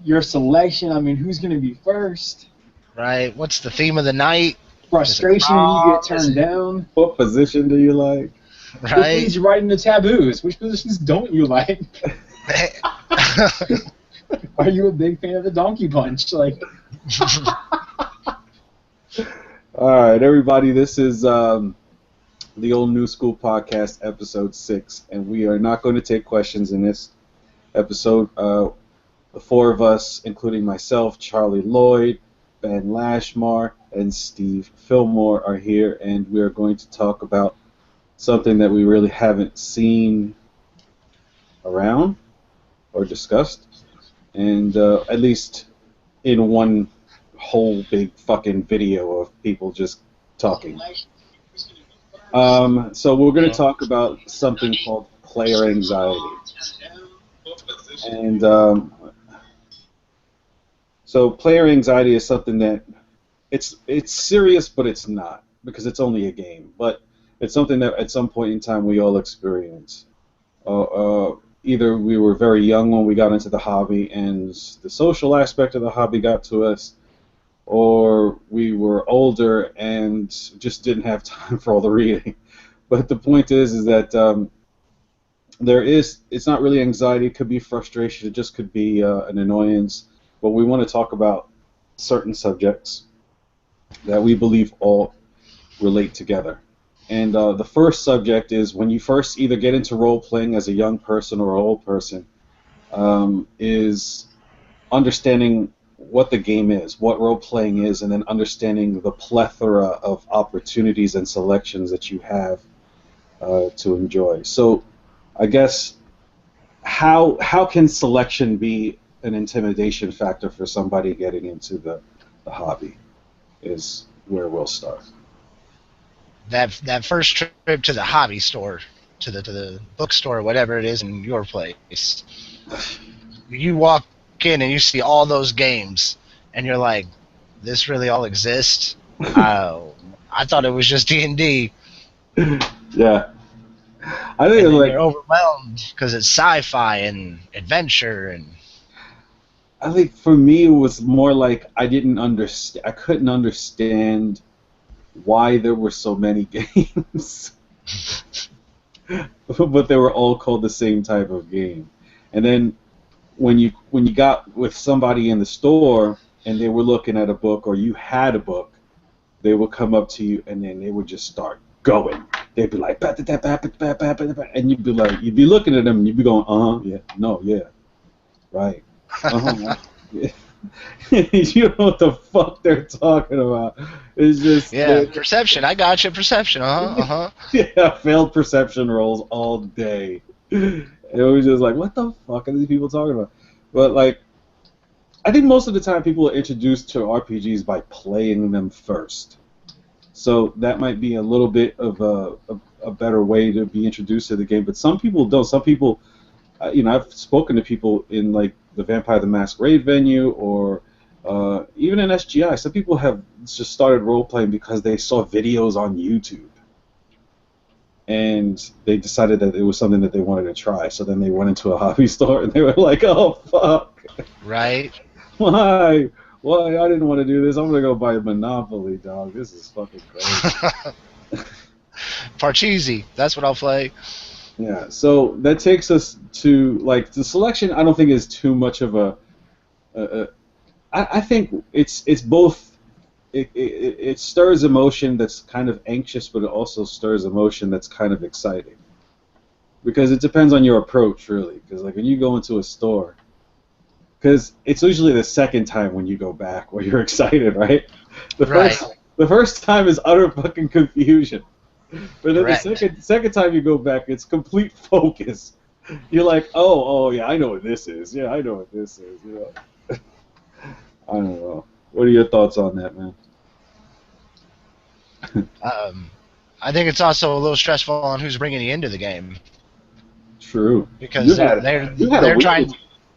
your selection. I mean, who's going to be first? Right. What's the theme of the night? Frustration when you get turned down. What position do you like? Which Right. leads you right into taboos. Which positions don't you like? Are you a big fan of the donkey punch? Like, all right, everybody. This is the Old New School podcast, episode 6, and we are not going to take questions in this episode. The four of us, including myself, Charlie Lloyd, Ben Lashmar, and Steve Fillmore, are here, and we are going to talk about something that we really haven't seen around or discussed, and at least in one whole big fucking video of people just talking. So we're going to talk about something called player anxiety. And so player anxiety is something that it's serious, but it's not, because it's only a game. But it's something that at some point in time we all experience. Either we were very young when we got into the hobby and the social aspect of the hobby got to us, or we were older and just didn't have time for all the reading. But the point is that it's not really anxiety. It could be frustration. It just could be an annoyance. But we want to talk about certain subjects that we believe all relate together. And the first subject is when you first either get into role-playing as a young person or an old person, is understanding what the game is, what role-playing is, and then understanding the plethora of opportunities and selections that you have to enjoy. So I guess how can selection be an intimidation factor for somebody getting into the hobby is where we'll start. That first trip to the hobby store, to the bookstore, whatever it is in your place, you walk in and you see all those games, and you're like, "This really all exists?" I thought it was just D&D. Yeah, I think it's like you're overwhelmed because it's sci-fi and adventure and. I think for me it was more like I couldn't understand why there were so many games, but they were all called the same type of game. And then when you got with somebody in the store and they were looking at a book or you had a book, they would come up to you and then they would just start going. They'd be like, and you'd be looking at them and you'd be going, yeah, no, yeah, right. Yeah. You know what the fuck they're talking about. It's just perception. I got you. Perception. Yeah, failed perception rolls all day. It was just like, what the fuck are these people talking about? But like, I think most of the time people are introduced to RPGs by playing them first. So that might be a little bit of a better way to be introduced to the game. But some people don't. Some people, I've spoken to people in like the Vampire the Masquerade venue, or even in SGI. Some people have just started role-playing because they saw videos on YouTube, and they decided that it was something that they wanted to try. So then they went into a hobby store, and they were like, oh, fuck. Right. Why? I didn't want to do this. I'm going to go buy Monopoly, dog. This is fucking crazy. Parcheesi. That's what I'll play. Yeah, so that takes us to, like, the selection I don't think is too much of I think it's both, it stirs emotion that's kind of anxious, but it also stirs emotion that's kind of exciting. Because it depends on your approach, really. Because, like, when you go into a store, because it's usually the second time when you go back where you're excited, right? The first time is utter fucking confusion. But then the second time you go back, it's complete focus. You're like, oh, yeah, I know what this is. Yeah, I know what this is. You know, I don't know. What are your thoughts on that, man? I think it's also a little stressful on who's bringing you into the game. True. Because they're trying.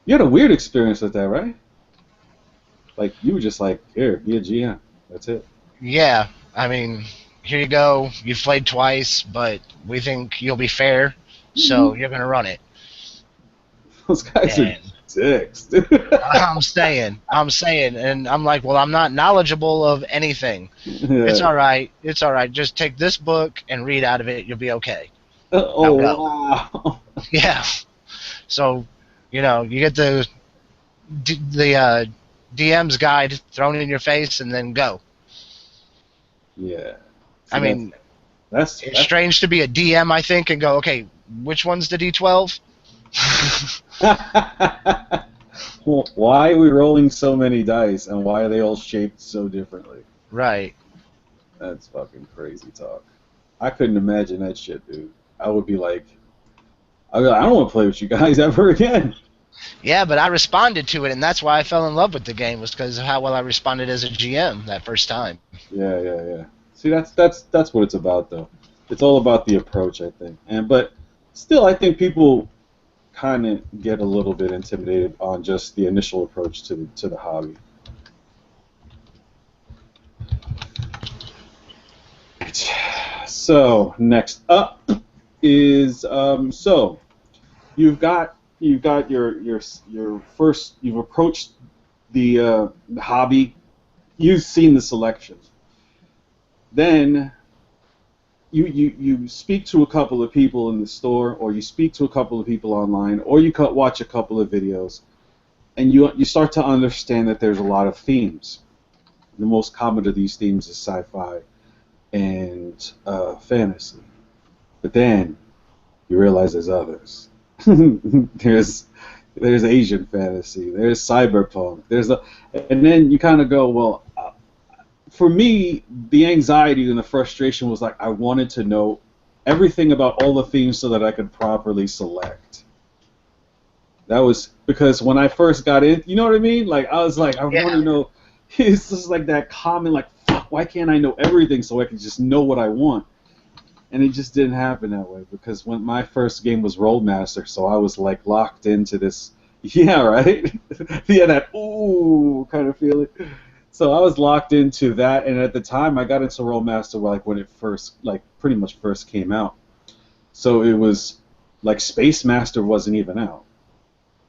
You had a weird experience with that, right? Like, you were just like, here, be a GM. That's it. Yeah, I mean, here you go. You've played twice, but we think you'll be fair, so you're going to run it. Those guys dicks. I'm saying, and I'm like, well, I'm not knowledgeable of anything. Yeah. It's all right. Just take this book and read out of it. You'll be okay. Oh, Now go. wow. Yeah. So, you get the DM's guide thrown in your face and then go. Yeah. I mean, that's it's strange to be a DM, I think, and go, okay, which one's the D12? Well, why are we rolling so many dice, and why are they all shaped so differently? Right. That's fucking crazy talk. I couldn't imagine that shit, dude. I would be like, I don't want to play with you guys ever again. Yeah, but I responded to it, and that's why I fell in love with the game, was because of how well I responded as a GM that first time. Yeah. See, that's what it's about, though. It's all about the approach, I think. But still, I think people kind of get a little bit intimidated on just the initial approach to the hobby. So next up is so you've approached the hobby. You've seen the selection. Then you speak to a couple of people in the store, or you speak to a couple of people online, or you watch a couple of videos, and you start to understand that there's a lot of themes. The most common of these themes is sci-fi and fantasy. But then you realize there's others. there's Asian fantasy. There's cyberpunk. And then you kind of go, well. For me, the anxiety and the frustration was like I wanted to know everything about all the themes so that I could properly select. That was because when I first got in, you know what I mean? Like I was like, I want to know. It's just like that common, like, fuck, why can't I know everything so I can just know what I want? And it just didn't happen that way because when my first game was Rolemaster, so I was like locked into this. Yeah, right. Yeah, that ooh kind of feeling. So I was locked into that, and at the time I got into Rolemaster like when it first, like pretty much first came out. So it was like Space Master wasn't even out.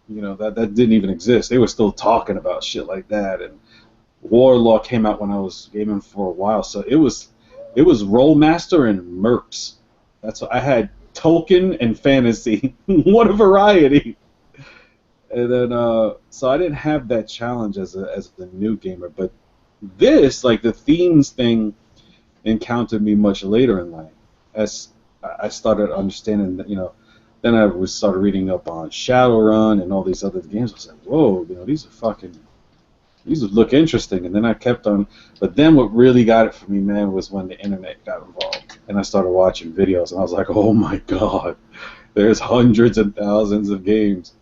You know, that didn't even exist. They were still talking about shit like that, and Warlaw came out when I was gaming for a while. So it was Rolemaster and Mercs. That's what I had. Tolkien and fantasy. What a variety. And then, so I didn't have that challenge as a new gamer, but this, like the themes thing, encountered me much later in life. As I started understanding that, then I started reading up on Shadowrun and all these other games. I was like, whoa, these look interesting. And then I kept on, but then what really got it for me, man, was when the internet got involved, and I started watching videos, and I was like, oh my god, there's hundreds and thousands of games.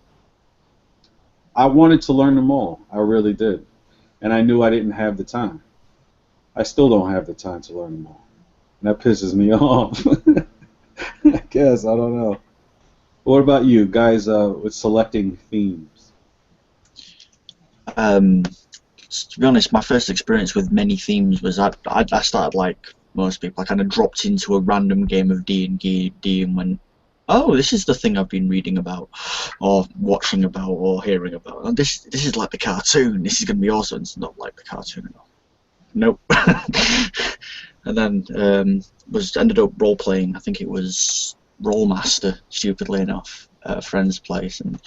I wanted to learn them all. I really did. And I knew I didn't have the time. I still don't have the time to learn them all. And that pisses me off. I guess. I don't know. What about you guys with selecting themes? To be honest, my first experience with many themes was I started like most people. I kind of dropped into a random game of D&D and went, oh, this is the thing I've been reading about, or watching about, or hearing about. And this is like the cartoon. This is going to be awesome. It's not like the cartoon at all. Nope. And then ended up role playing. I think it was Rolemaster, stupidly enough, at a friend's place, and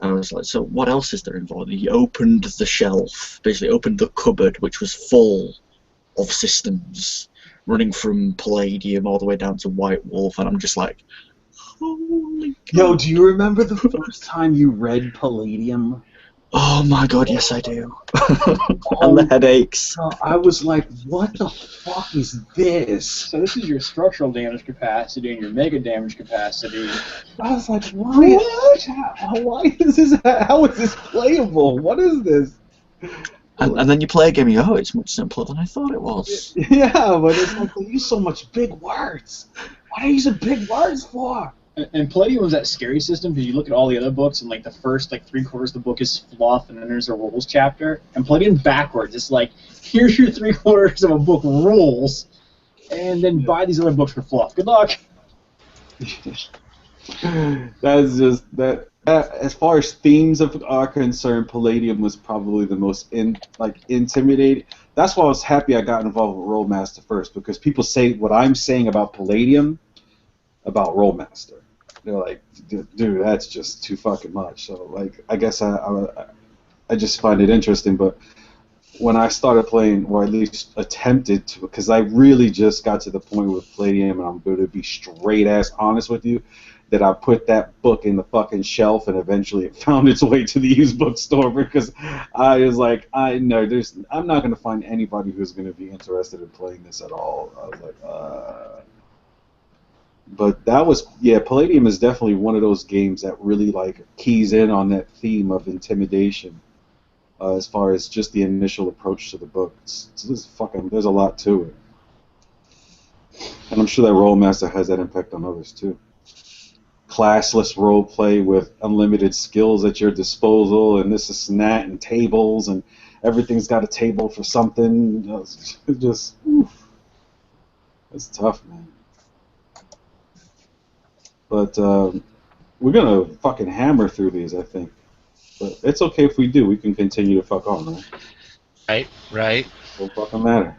I was like, so what else is there involved? He opened the shelf, basically opened the cupboard, which was full of systems, running from Palladium all the way down to White Wolf, and I'm just like, holy God. Yo, do you remember the first time you read Palladium? Oh my God, yes I do. And the headaches. I was like, what the fuck is this? So this is your structural damage capacity and your mega damage capacity. I was like, what? Why is this? How is this playable? What is this? And then you play a game and you go, oh, it's much simpler than I thought it was. Yeah, but it's like, they use so much big words. What are you using big words for? And Palladium was that scary system because you look at all the other books and like the first like 3/4 of the book is fluff and then there's a rules chapter. And Palladium backwards, it's like here's your 3/4 of a book rules, and then buy these other books for fluff. Good luck. That's just that. As far as themes are concerned, Palladium was probably the most intimidating. That's why I was happy I got involved with Rollmaster first, because people say what I'm saying about Palladium about Rollmaster. They're like, dude, that's just too fucking much. So like, I guess I just find it interesting. But when I started playing, or at least attempted to, because I really just got to the point with Palladium, and I'm going to be straight ass honest with you, that I put that book in the fucking shelf, and eventually it found its way to the used bookstore, because I was like, I'm not going to find anybody who's going to be interested in playing this at all. I was like, But that was, yeah, Palladium is definitely one of those games that really like keys in on that theme of intimidation. As far as just the initial approach to the book, there's a lot to it, and I'm sure that Rollmaster has that impact on others too. Classless role play with unlimited skills at your disposal, and this and that, and tables, and everything's got a table for something. It's just, oof. It's tough, man. But we're gonna fucking hammer through these, I think. But it's okay if we do. We can continue to fuck on, right? Right. Don't fucking matter.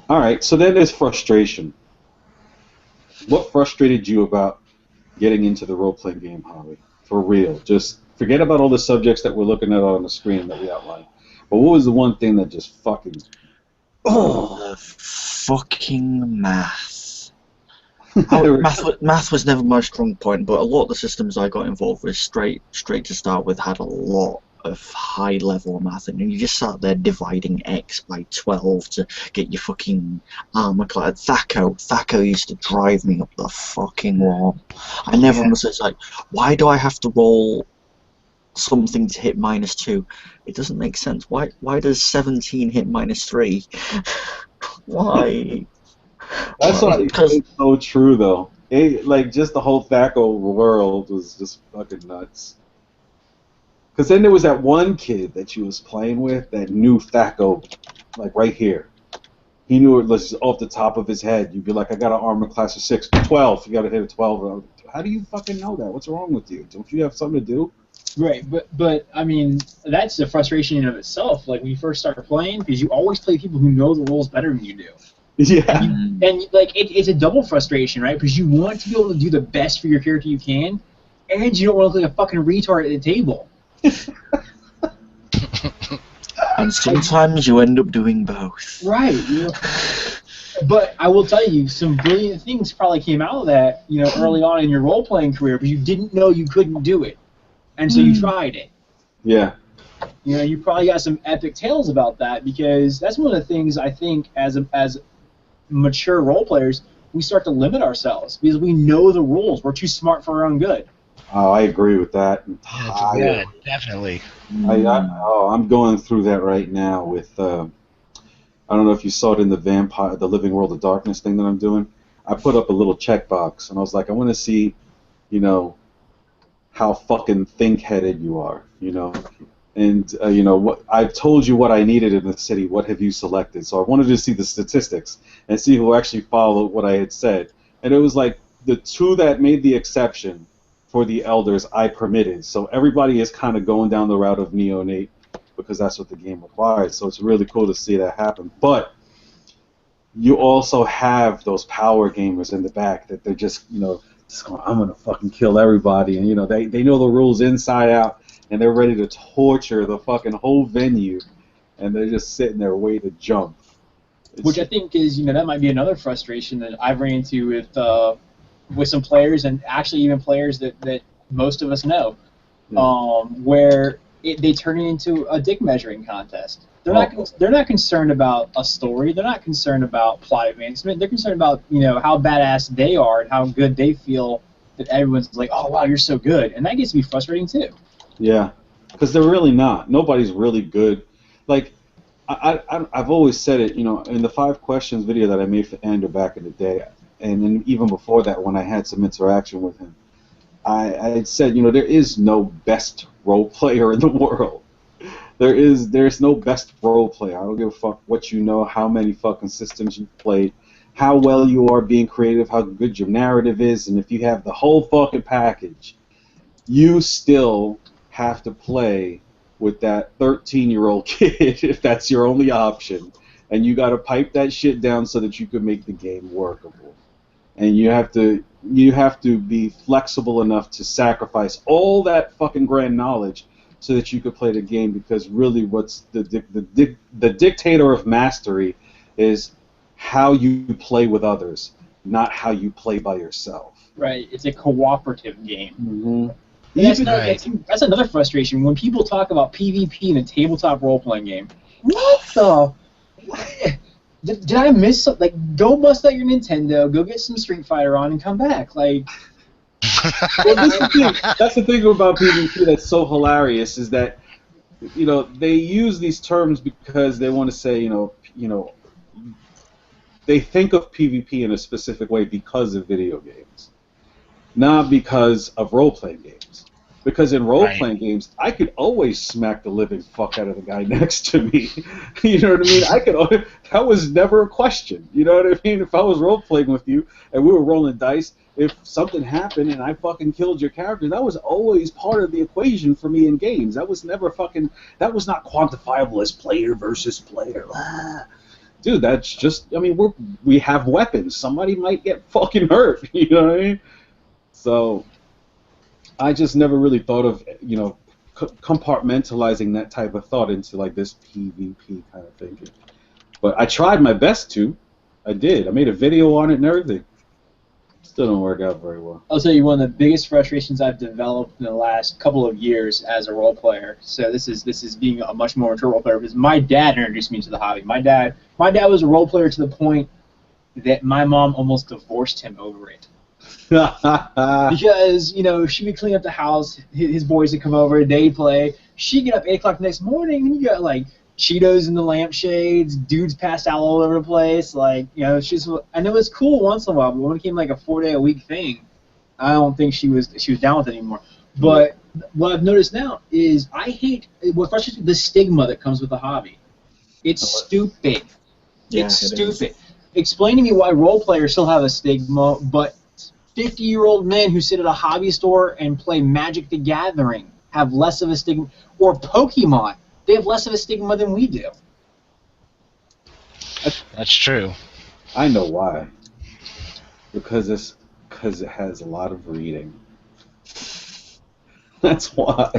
All right. So then there's frustration. What frustrated you about getting into the role-playing game hobby? For real. Just forget about all the subjects that we're looking at on the screen that we outlined. But what was the one thing that just fucking... Oh, fucking math. Math was never my strong point, but a lot of the systems I got involved with straight to start with had a lot of high-level math, and you just sat there dividing x by 12 to get your fucking armor class. Thaco used to drive me up the fucking wall. I never understood. It's like, why do I have to roll something to hit -2? It doesn't make sense. Why does 17 hit -3? Why? That's so true, though. Like, just the whole Thaco world was just fucking nuts. Because then there was that one kid that you was playing with that knew Thaco, like, right here. He knew it was off the top of his head. You'd be like, I got an armor class of 6, 12. You got to hit a 12. How do you fucking know that? What's wrong with you? Don't you have something to do? Right, but I mean, that's the frustration in of itself. Like, when you first start playing, because you always play people who know the rules better than you do. Yeah. And like, it's a double frustration, right? Because you want to be able to do the best for your character you can, and you don't want to look like a fucking retard at the table. And sometimes you end up doing both. Right. You know? But I will tell you, some brilliant things probably came out of that, you know, early on in your role-playing career, but you didn't know you couldn't do it, and so you tried it. Yeah. You know, you probably got some epic tales about that, because that's one of the things I think as mature role players, we start to limit ourselves because we know the rules. We're too smart for our own good. Oh, I agree with that. Yeah, definitely. I'm going through that right now with, I don't know if you saw it in the Living World of Darkness thing that I'm doing. I put up a little checkbox, and I was like, I want to see, you know, how fucking think-headed you are, you know. And, you know, what I've told you what I needed in the city. What have you selected? So I wanted to see the statistics and see who actually followed what I had said. And it was like the two that made the exception for the elders I permitted. So everybody is kind of going down the route of neonate because that's what the game requires. So it's really cool to see that happen. But you also have those power gamers in the back that they're just, you know, I'm going to fucking kill everybody. And, you know, they know the rules inside out. And they're ready to torture the fucking whole venue, and they're just sitting there waiting to jump. Which I think is, you know, that might be another frustration that I've ran into with some players, and actually even players that most of us know, where they turn it into a dick measuring contest. They're not concerned about a story. They're not concerned about plot advancement. They're concerned about, you know, how badass they are and how good they feel that everyone's like, oh wow, you're so good, and that gets to be frustrating too. Yeah, because they're really not. Nobody's really good. Like, I've always said it, you know, in the 5 questions video that I made for Andrew back in the day, and then even before that when I had some interaction with him, I had said, you know, there is no best role player in the world. There's no best role player. I don't give a fuck what you know, how many fucking systems you've played, how well you are being creative, how good your narrative is, and if you have the whole fucking package, you still have to play with that 13-year-old kid if that's your only option, and you got to pipe that shit down so that you can make the game workable. And you have to be flexible enough to sacrifice all that fucking grand knowledge so that you could play the game, because really what's the dictator of mastery is how you play with others, not how you play by yourself. Right, it's a cooperative game. Mm-hmm. That's another frustration when people talk about PvP in a tabletop role-playing game. What the? Did I miss something? Like, go bust out your Nintendo, go get some Street Fighter on, and come back. Like, well, that's the thing about PvP that's so hilarious, is that, you know, they use these terms because they want to say, you know, they think of PvP in a specific way because of video games, not because of role-playing games. Because in role-playing games, I could always smack the living fuck out of the guy next to me. You know what I mean? That was never a question. You know what I mean? If I was role-playing with you and we were rolling dice, if something happened and I fucking killed your character, that was always part of the equation for me in games. That was never that was not quantifiable as player versus player. Dude, that's just, I mean, we have weapons. Somebody might get fucking hurt. You know what I mean? So I just never really thought of, you know, compartmentalizing that type of thought into like this PvP kind of thinking. But I tried my best to. I did. I made a video on it and everything. Still don't work out very well. I'll tell you, one of the biggest frustrations I've developed in the last couple of years as a role player. So this is being a much more mature role player, because my dad introduced me to the hobby. My dad was a role player to the point that my mom almost divorced him over it. Because, you know, she would clean up the house, his boys would come over, they'd play. She'd get up 8 o'clock the next morning, and you got, like, Cheetos in the lampshades, dudes passed out all over the place. Like, you know, I know it's cool once in a while, but when it became like a 4-day-a-week thing, I don't think she was down with it anymore. But what I've noticed now is what frustrates me, the stigma that comes with the hobby. It's stupid. Yeah, it's stupid. Explain to me why role players still have a stigma, but 50-year-old men who sit at a hobby store and play Magic the Gathering have less of a stigma, or Pokemon. They have less of a stigma than we do. That's true. I know why. Because it has a lot of reading. That's why.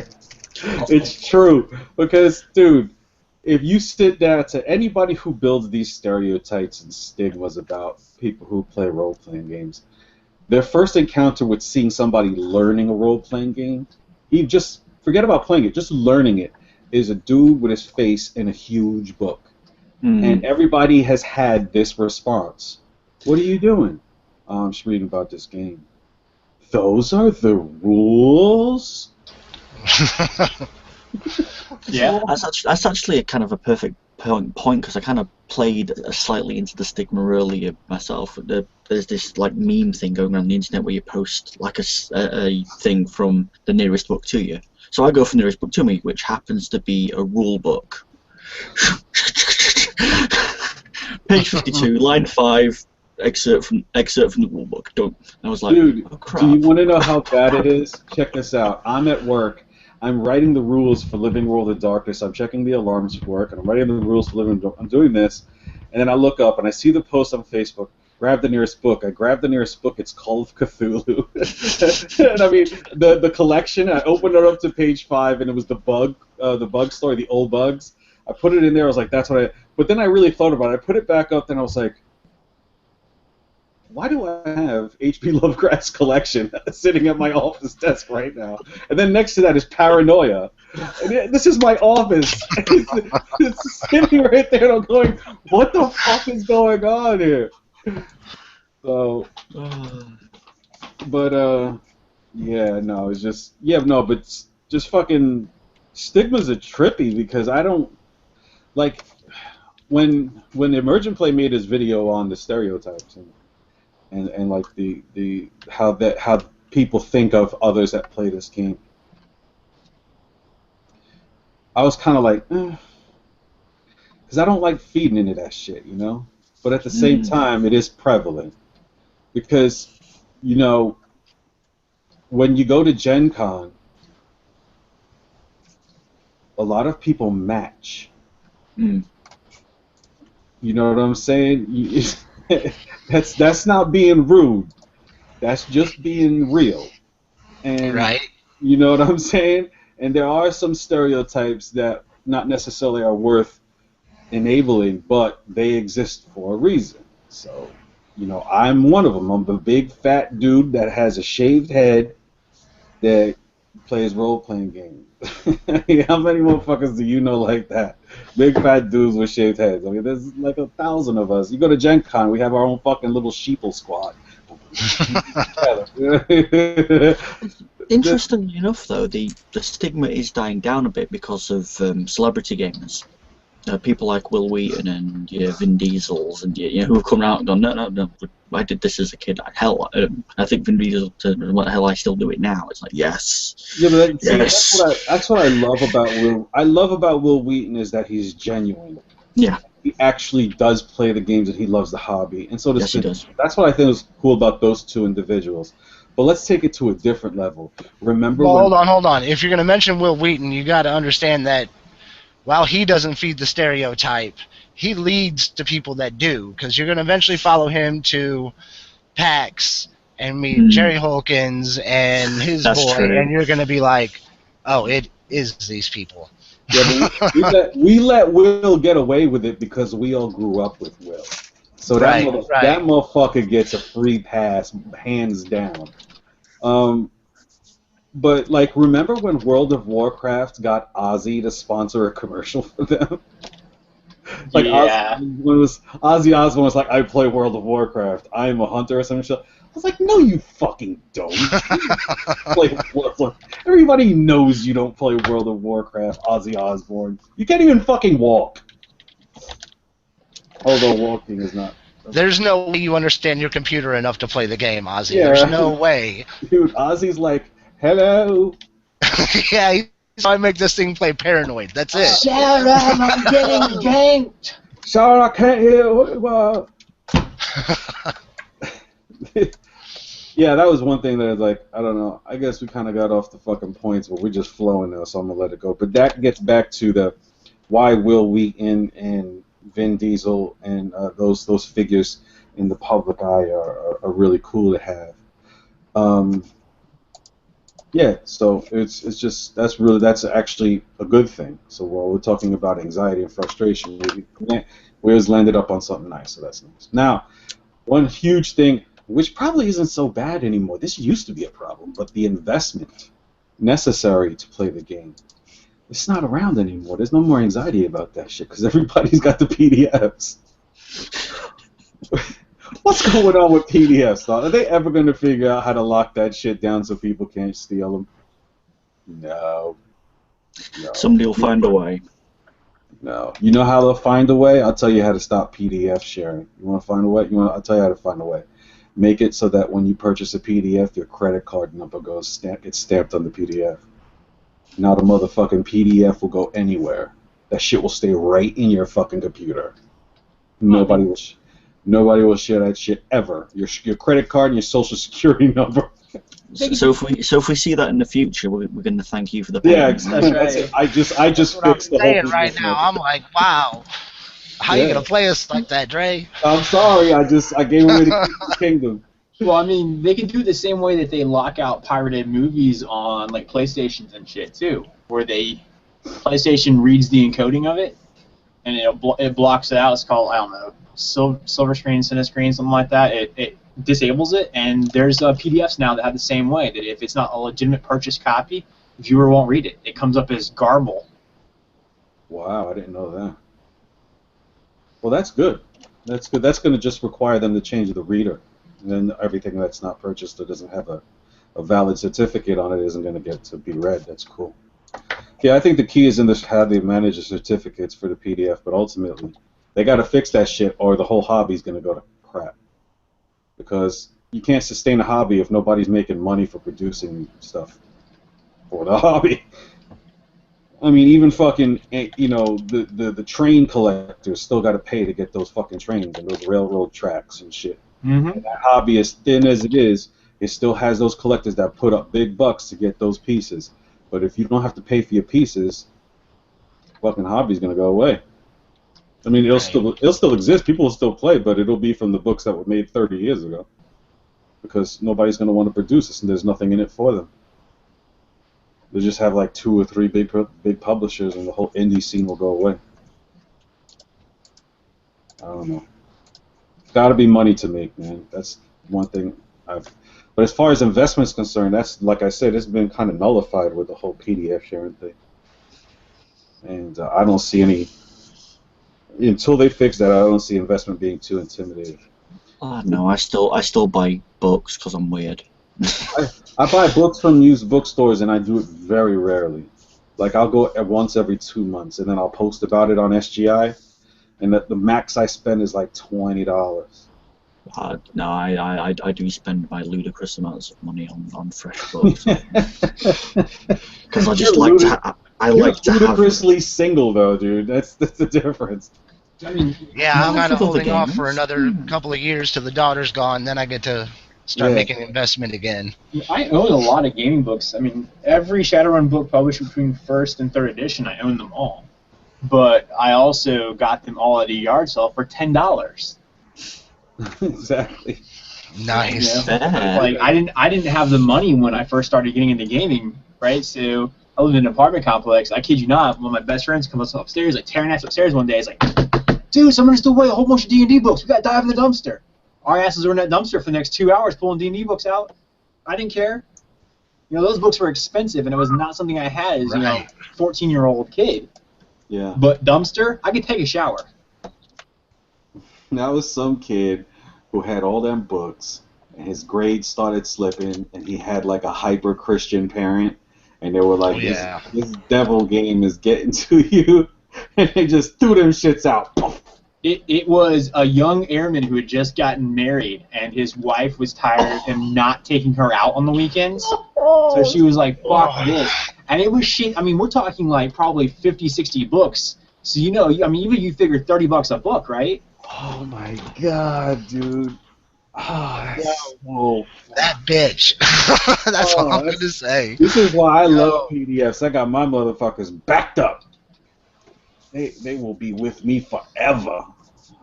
It's true. Because, dude, if you sit down to anybody who builds these stereotypes and stigmas about people who play role-playing games, their first encounter with seeing somebody learning a role-playing game, just forget about playing it, just learning it, is a dude with his face in a huge book. Mm-hmm. And everybody has had this response. What are you doing? I'm just reading about this game. Those are the rules? Yeah. That's actually a kind of a perfect point, because I kind of played slightly into the stigma earlier myself. There's this like meme thing going around the internet where you post like a thing from the nearest book to you. So I go for the nearest book to me, which happens to be a rule book. Page 52, line 5, excerpt from the rule book. I was like, dude, oh, crap. Do you want to know how bad it is? Check this out. I'm at work. I'm writing the rules for Living World of Darkness. I'm checking the alarms for work, and I'm writing the rules for Living World. I'm doing this, and then I look up, and I see the post on Facebook. Grab the nearest book. I grab the nearest book. It's Call of Cthulhu. And I mean, the collection, I opened it up to page 5, and it was the bug story, the old bugs. I put it in there. I was like, that's what I... But then I really thought about it. I put it back up, then I was like, why do I have H.P. Lovecraft's collection sitting at my office desk right now? And then next to that is Paranoia. And this is my office. It's sitting right there, and I'm going, what the fuck is going on here? So, but yeah, no, it's just, but just fucking stigmas are trippy, because I don't, like, when Emergent Play made his video on the stereotypes and like the how people think of others that play this game, I was kind of like, because I don't like feeding into that shit, you know. But at the same time, it is prevalent, because, you know, when you go to Gen Con a lot of people match. Mm. You know what I'm saying? That's not being rude. That's just being real. And Right. you know what I'm saying? And there are some stereotypes that not necessarily are worth enabling, but they exist for a reason. So, I'm one of them. I'm the big fat dude that has a shaved head that plays role-playing games. How many motherfuckers do you know like that? Big fat dudes with shaved heads. I mean, there's like 1,000 of us. You go to Gen Con, we have our own fucking little sheeple squad. Interestingly enough, though, the stigma is dying down a bit because of celebrity gamers. People like Will Wheaton and Vin Diesels and who have come out and gone, no, I did this as a kid. Hell, I think Vin Diesel said, what the hell, I still do it now. It's like, yes. Yeah, but yes. That's what I love about Will. I love about Will Wheaton is that he's genuine. Yeah. He actually does play the games and he loves the hobby, and so does Yes, he does. That's what I think was cool about those two individuals. But let's take it to a different level. Remember? Well, hold on. If you're going to mention Will Wheaton, you got to understand that while he doesn't feed the stereotype, he leads to people that do, because you're going to eventually follow him to PAX and meet Jerry Holkins and his boy, true. and you're going to be like, oh, it is these people. Yeah, but we let Will get away with it because we all grew up with Will. So that motherfucker gets a free pass, hands down. But, like, remember when World of Warcraft got Ozzy to sponsor a commercial for them? Like, yeah. Ozzy Osbourne was like, I play World of Warcraft. I am a hunter or some shit. I was like, no, you fucking don't. Everybody knows you don't play World of Warcraft, Ozzy Osbourne. You can't even fucking walk. Although walking is not... There's no way you understand your computer enough to play the game, Ozzy. Yeah. There's no way. Dude, Ozzy's like, hello. Yeah, so I make this thing play Paranoid. That's it. Shut up, I'm getting ganked. Sorry, I can't hear what. Yeah, that was one thing that was like, I don't know. I guess we kind of got off the fucking points, but we're just flowing now, so I'm going to let it go. But that gets back to the why Will Wheaton and Vin Diesel and those figures in the public eye are really cool to have. Yeah, so it's just that's actually a good thing. So while we're talking about anxiety and frustration, we always landed up on something nice, so that's nice. Now, one huge thing, which probably isn't so bad anymore. This used to be a problem, but the investment necessary to play the game, it's not around anymore. There's no more anxiety about that shit because everybody's got the PDFs. What's going on with PDFs? Are they ever going to figure out how to lock that shit down so people can't steal them? No. Somebody will find a way. No. You know how they'll find a way? I'll tell you how to stop PDF sharing. You want to find a way? I'll tell you how to find a way. Make it so that when you purchase a PDF, your credit card number gets stamped on the PDF. Now the motherfucking PDF will go anywhere. That shit will stay right in your fucking computer. Nobody will share that shit ever. Your credit card and your social security number. So if we see that in the future, we're going to thank you for the payment. payment. Yeah, exactly. That's it. I just fixed the whole thing right now. I'm like, wow. How you gonna play us like that, Dre? I'm sorry. I gave away the kingdom. Well, I mean, they can do it the same way that they lock out pirated movies on like PlayStations and shit too, where PlayStation reads the encoding of it, and it blocks it out. It's called, I don't know, silver screen, cine screen, something like that. It disables it, and there's PDFs now that have the same way, that if it's not a legitimate purchase copy, the viewer won't read it. It comes up as garble. Wow, I didn't know that. Well, that's good. That's good. That's going to just require them to change the reader. And then everything that's not purchased or doesn't have a valid certificate on it isn't going to get to be read. That's cool. Yeah, I think the key is in this how they manage the certificates for the PDF, but ultimately they got to fix that shit or the whole hobby is going to go to crap. Because you can't sustain a hobby if nobody's making money for producing stuff for the hobby. I mean, even fucking, the train collectors still got to pay to get those fucking trains and those railroad tracks and shit. Mm-hmm. And that hobby, as thin as it is, it still has those collectors that put up big bucks to get those pieces. But if you don't have to pay for your pieces, fucking hobby's gonna go away. I mean, it'll still exist. People will still play, but it'll be from the books that were made 30 years ago, because nobody's gonna want to produce this, and there's nothing in it for them. They just have like 2 or 3 big publishers, and the whole indie scene will go away. I don't know. It's got to be money to make, man. That's one thing I've. But as far as investment's concerned, that's, like I said, it's been kind of nullified with the whole PDF sharing thing. And I don't see any. Until they fix that, I don't see investment being too intimidating. No, I still buy books because I'm weird. I buy books from used bookstores, and I do it very rarely. Like, I'll go once every 2 months, and then I'll post about it on SGI, and the max I spend is like $20. No, I do spend my ludicrous amounts of money on fresh books because I just like to. You're ludicrously single, though, dude. That's the difference. I mean, yeah, I'm kind of holding off for another couple of years till the daughter's gone, then I get to start making an investment again. I own a lot of gaming books. I mean, every Shadowrun book published between 1st and 3rd edition, I own them all. But I also got them all at a yard sale for $10. Exactly. Nice. You know? Like, I didn't have the money when I first started getting into gaming, right? So I lived in an apartment complex. I kid you not, one of my best friends comes upstairs, like tearing ass upstairs one day. He's like, dude, someone just threw away a whole bunch of D&D books. We got to dive in the dumpster. Our asses were in that dumpster for the next 2 hours pulling D&D books out. I didn't care. You know, those books were expensive, and it was not something I had as, 14-year-old kid. Yeah. But dumpster, I could take a shower. That was some kid who had all them books, and his grades started slipping, and he had like a hyper-Christian parent, and they were like, this devil game is getting to you, and they just threw them shits out. It was a young airman who had just gotten married, and his wife was tired of him not taking her out on the weekends. So she was like, fuck this. And it was shit. I mean, we're talking like probably 50, 60 books. So, you know, I mean, even you figure $30 a book, right? Oh, my God, dude. Oh, that bitch. That's all I'm going to say. This is why I love PDFs. I got my motherfuckers backed up. They will be with me forever.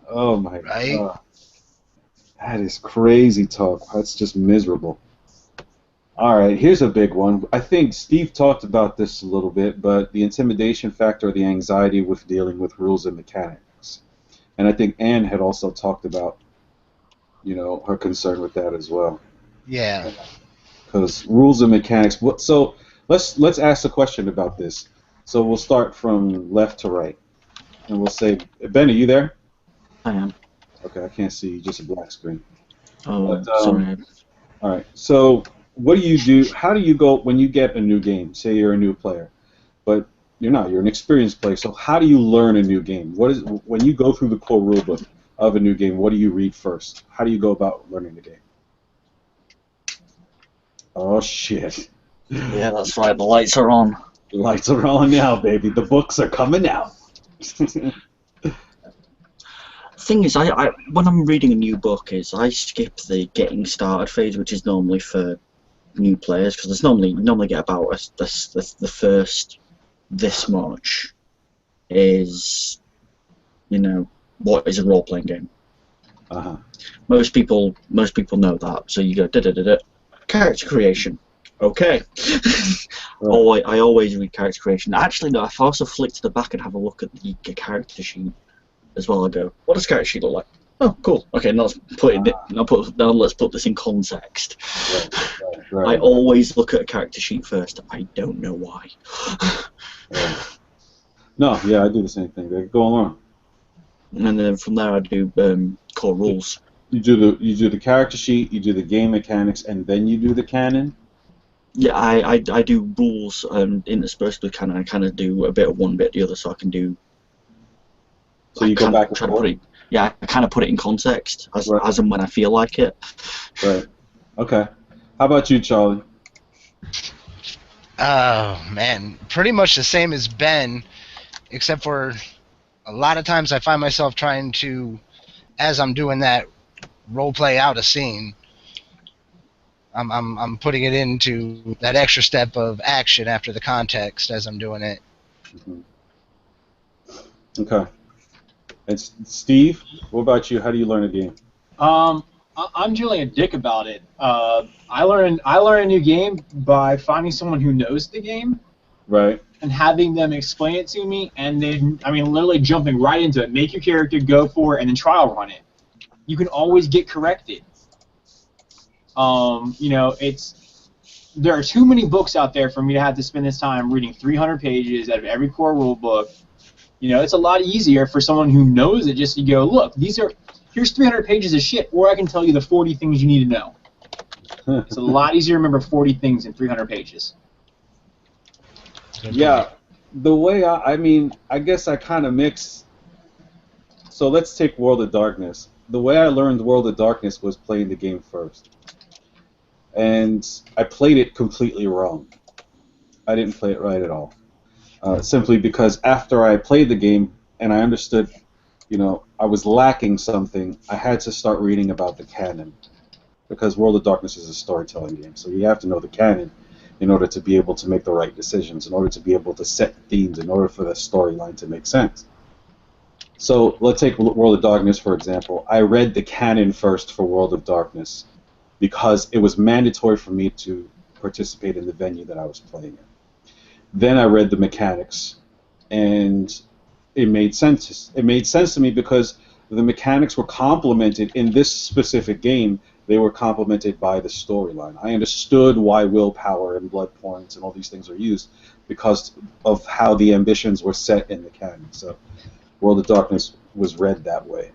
Oh my God. That is crazy talk. That's just miserable. All right, here's a big one. I think Steve talked about this a little bit, but the intimidation factor, the anxiety with dealing with rules and mechanics. And I think Anne had also talked about, you know, her concern with that as well. Yeah. Because rules and mechanics. So let's ask a question about this. So we'll start from left to right. And we'll say, Ben, are you there? I am. Okay, I can't see you, just a black screen. Oh, sorry. All right, so what do you do? How do you go when you get a new game? Say you're a new player, but you're not. You're an experienced player. So how do you learn a new game? When you go through the core rulebook of a new game, what do you read first? How do you go about learning the game? Oh, shit. Yeah, that's right. The lights are on. The lights are on now, baby. The books are coming out. Thing is, I when I'm reading a new book, I skip the getting started phase, which is normally for new players, because there's normally get about the first this much is, you know, what is a role playing game. Uh-huh. Most people know that, so you go character creation. Okay. Right. I always read character creation. Actually, no, if I also flick to the back and have a look at the character sheet as well, I go, what does character sheet look like? Oh, cool. Okay, now let's put this in context. Right. I always look at a character sheet first. I don't know why. Right. No, yeah, I do the same thing. They go along. And then from there, I do core rules. You do the character sheet, you do the game mechanics, and then you do the canon. Yeah, I do rules interspersed with canon. I kind of do a bit of one, bit of the other, so I can do. So you go back and forth? I kind of put it in context as and when I feel like it. Right. Okay. How about you, Charlie? Oh, man. Pretty much the same as Ben, except for a lot of times I find myself trying to, as I'm doing that, role play out a scene. I'm putting it into that extra step of action after the context as I'm doing it. Mm-hmm. Okay. And Steve, what about you? How do you learn a game? I'm generally a dick about it. I learn a new game by finding someone who knows the game Right. and having them explain it to me, and then literally jumping right into it. Make your character, go for it, and then trial run it. You can always get corrected. There are too many books out there for me to have to spend this time reading 300 pages out of every core rule book. It's a lot easier for someone who knows it just to go, look, here's 300 pages of shit, or I can tell you the 40 things you need to know. It's a lot easier to remember 40 things in 300 pages. Yeah, the way I guess I kind of mix. So let's take World of Darkness. The way I learned World of Darkness was playing the game first. And I played it completely wrong. I didn't play it right at all. Simply because after I played the game and I understood, I was lacking something, I had to start reading about the canon. Because World of Darkness is a storytelling game, so you have to know the canon in order to be able to make the right decisions, in order to be able to set themes, in order for the storyline to make sense. So let's take World of Darkness, for example. I read the canon first for World of Darkness because it was mandatory for me to participate in the venue that I was playing in. Then I read the mechanics, and it made sense. It made sense to me because the mechanics were complemented in this specific game. They were complemented by the storyline. I understood why willpower and blood points and all these things are used because of how the ambitions were set in the canon. So World of Darkness was read that way.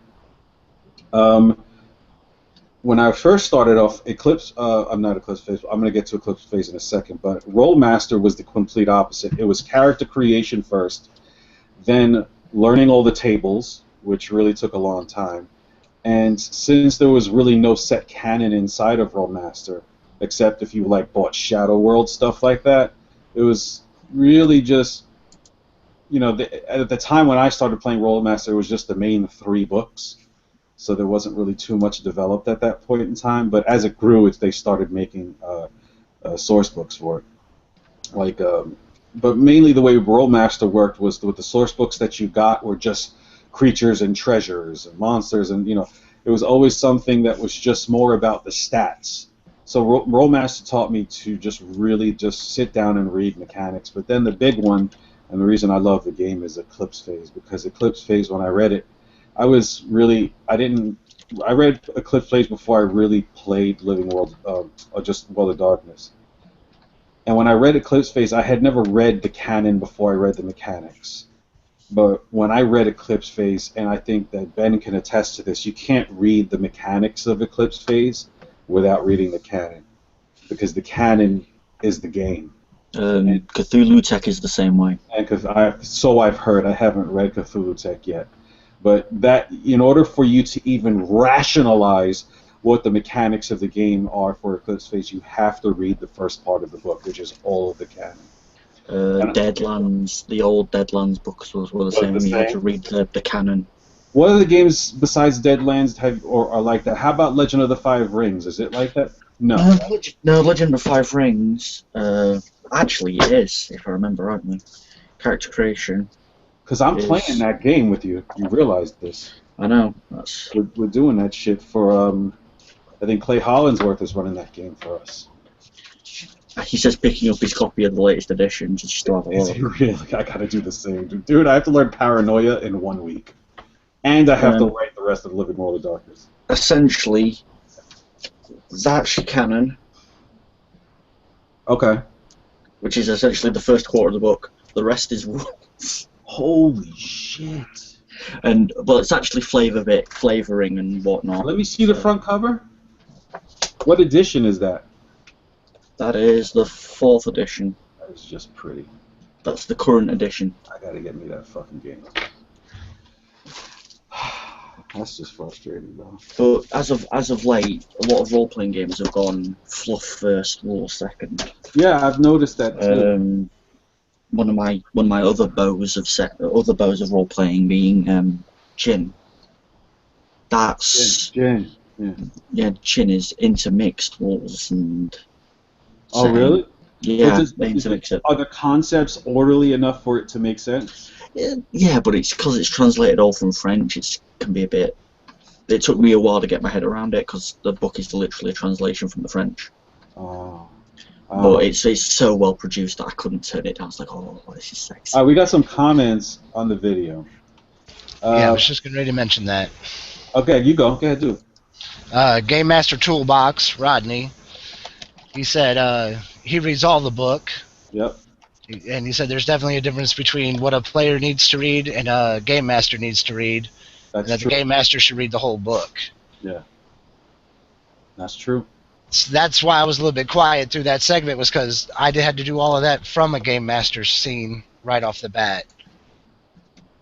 When I first started off, I'm not Eclipse Phase, I'm going to get to Eclipse Phase in a second, but Rolemaster was the complete opposite. It was character creation first, then learning all the tables, which really took a long time. And since there was really no set canon inside of Rolemaster, except if you bought Shadow World, stuff like that, it was really just, at the time when I started playing Rolemaster, it was just the main 3 books. So there wasn't really too much developed at that point in time. But as it grew, they started making source books for it. But mainly the way Rolemaster worked was with the source books that you got were just creatures and treasures and monsters, and it was always something that was just more about the stats. So Rolemaster taught me to just really just sit down and read mechanics. But then the big one, and the reason I love the game, is Eclipse Phase, because Eclipse Phase, when I read it, I read Eclipse Phase before I really played Living World, or just World of Darkness. And when I read Eclipse Phase, I had never read the canon before I read the mechanics. But when I read Eclipse Phase, and I think that Ben can attest to this, you can't read the mechanics of Eclipse Phase without reading the canon, because the canon is the game. Cthulhu Tech is the same way. And so I've heard. I haven't read Cthulhu Tech yet. But that, in order for you to even rationalize what the mechanics of the game are for Eclipse Phase, you have to read the first part of the book, which is all of the canon. Deadlands, the old Deadlands books were the same. You had to read the canon. What other games besides Deadlands are like that? How about Legend of the Five Rings? Is it like that? No. Legend of the Five Rings. Actually, it is, if I remember rightly. Character creation. Because I'm playing that game with you. You realize this. I know. We're doing that shit for, I think Clay Hollinsworth is running that game for us. He says picking up his copy of the latest edition just to have a look. Is he really? I gotta do the same. Dude, I have to learn Paranoia in 1 week. And I have to write the rest of the Living World of Darkness. Essentially, that's your canon. Okay. Which is essentially the first quarter of the book. The rest is rules. Holy shit. Well, it's actually flavoring and whatnot. Let me see the front cover. What edition is that? That is the 4th edition. That is just pretty. That's the current edition. I gotta get me that fucking game. That's just frustrating, though. But as of late, a lot of role-playing games have gone fluff first, rules second. Yeah, I've noticed that too. One of my other bows of role-playing being Chin. That's Chin. Yeah, Chin is intermixed rules and. Oh really? Yeah, they intermix it. Are the concepts orderly enough for it to make sense? Yeah, but it's because it's translated all from French. It can be a bit. It took me a while to get my head around it because the book is literally a translation from the French. But it's so well produced that I couldn't turn it down. It's like, oh, this is sexy. We got some comments on the video. Yeah, I was just getting ready to mention that. Okay, you go. Go ahead, do it. Game Master Toolbox, Rodney. He said he reads all the book. Yep. And he said there's definitely a difference between what a player needs to read and a game master needs to read. That's and that true. the game master should read the whole book. Yeah. That's true. So that's why I was a little bit quiet through that segment, was because I had to do all of that from a game master scene right off the bat.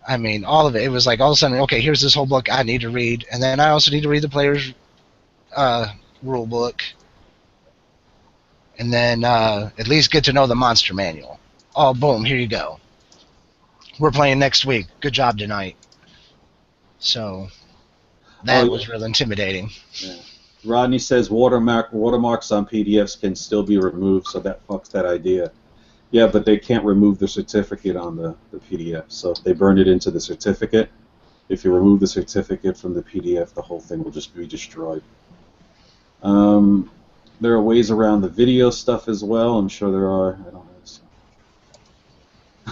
I mean, all of it. It was like all of a sudden, okay, here's this whole book I need to read, and then I also need to read the player's rule book, and then at least get to know the monster manual. Oh, boom, here you go. We're playing next week. Good job tonight. So that was real intimidating. Yeah. Rodney says watermarks on PDFs can still be removed, so that fucks that idea. Yeah, but they can't remove the certificate on the PDF. So if they burn it into the certificate, if you remove the certificate from the PDF, the whole thing will just be destroyed. There are ways around the video stuff as well. I'm sure there are. I don't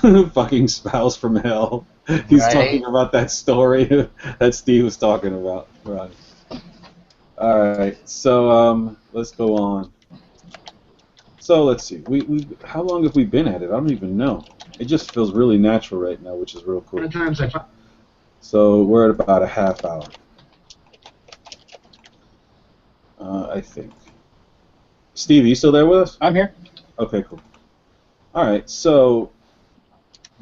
know. Fucking spouse from hell. He's talking about that story that Steve was talking about. Right. All right. So let's go on. So let's see. How long have we been at it? I don't even know. It just feels really natural right now, which is real cool. So we're at about a half hour. I think. Steve, are you still there with us? I'm here. Okay, cool. All right. So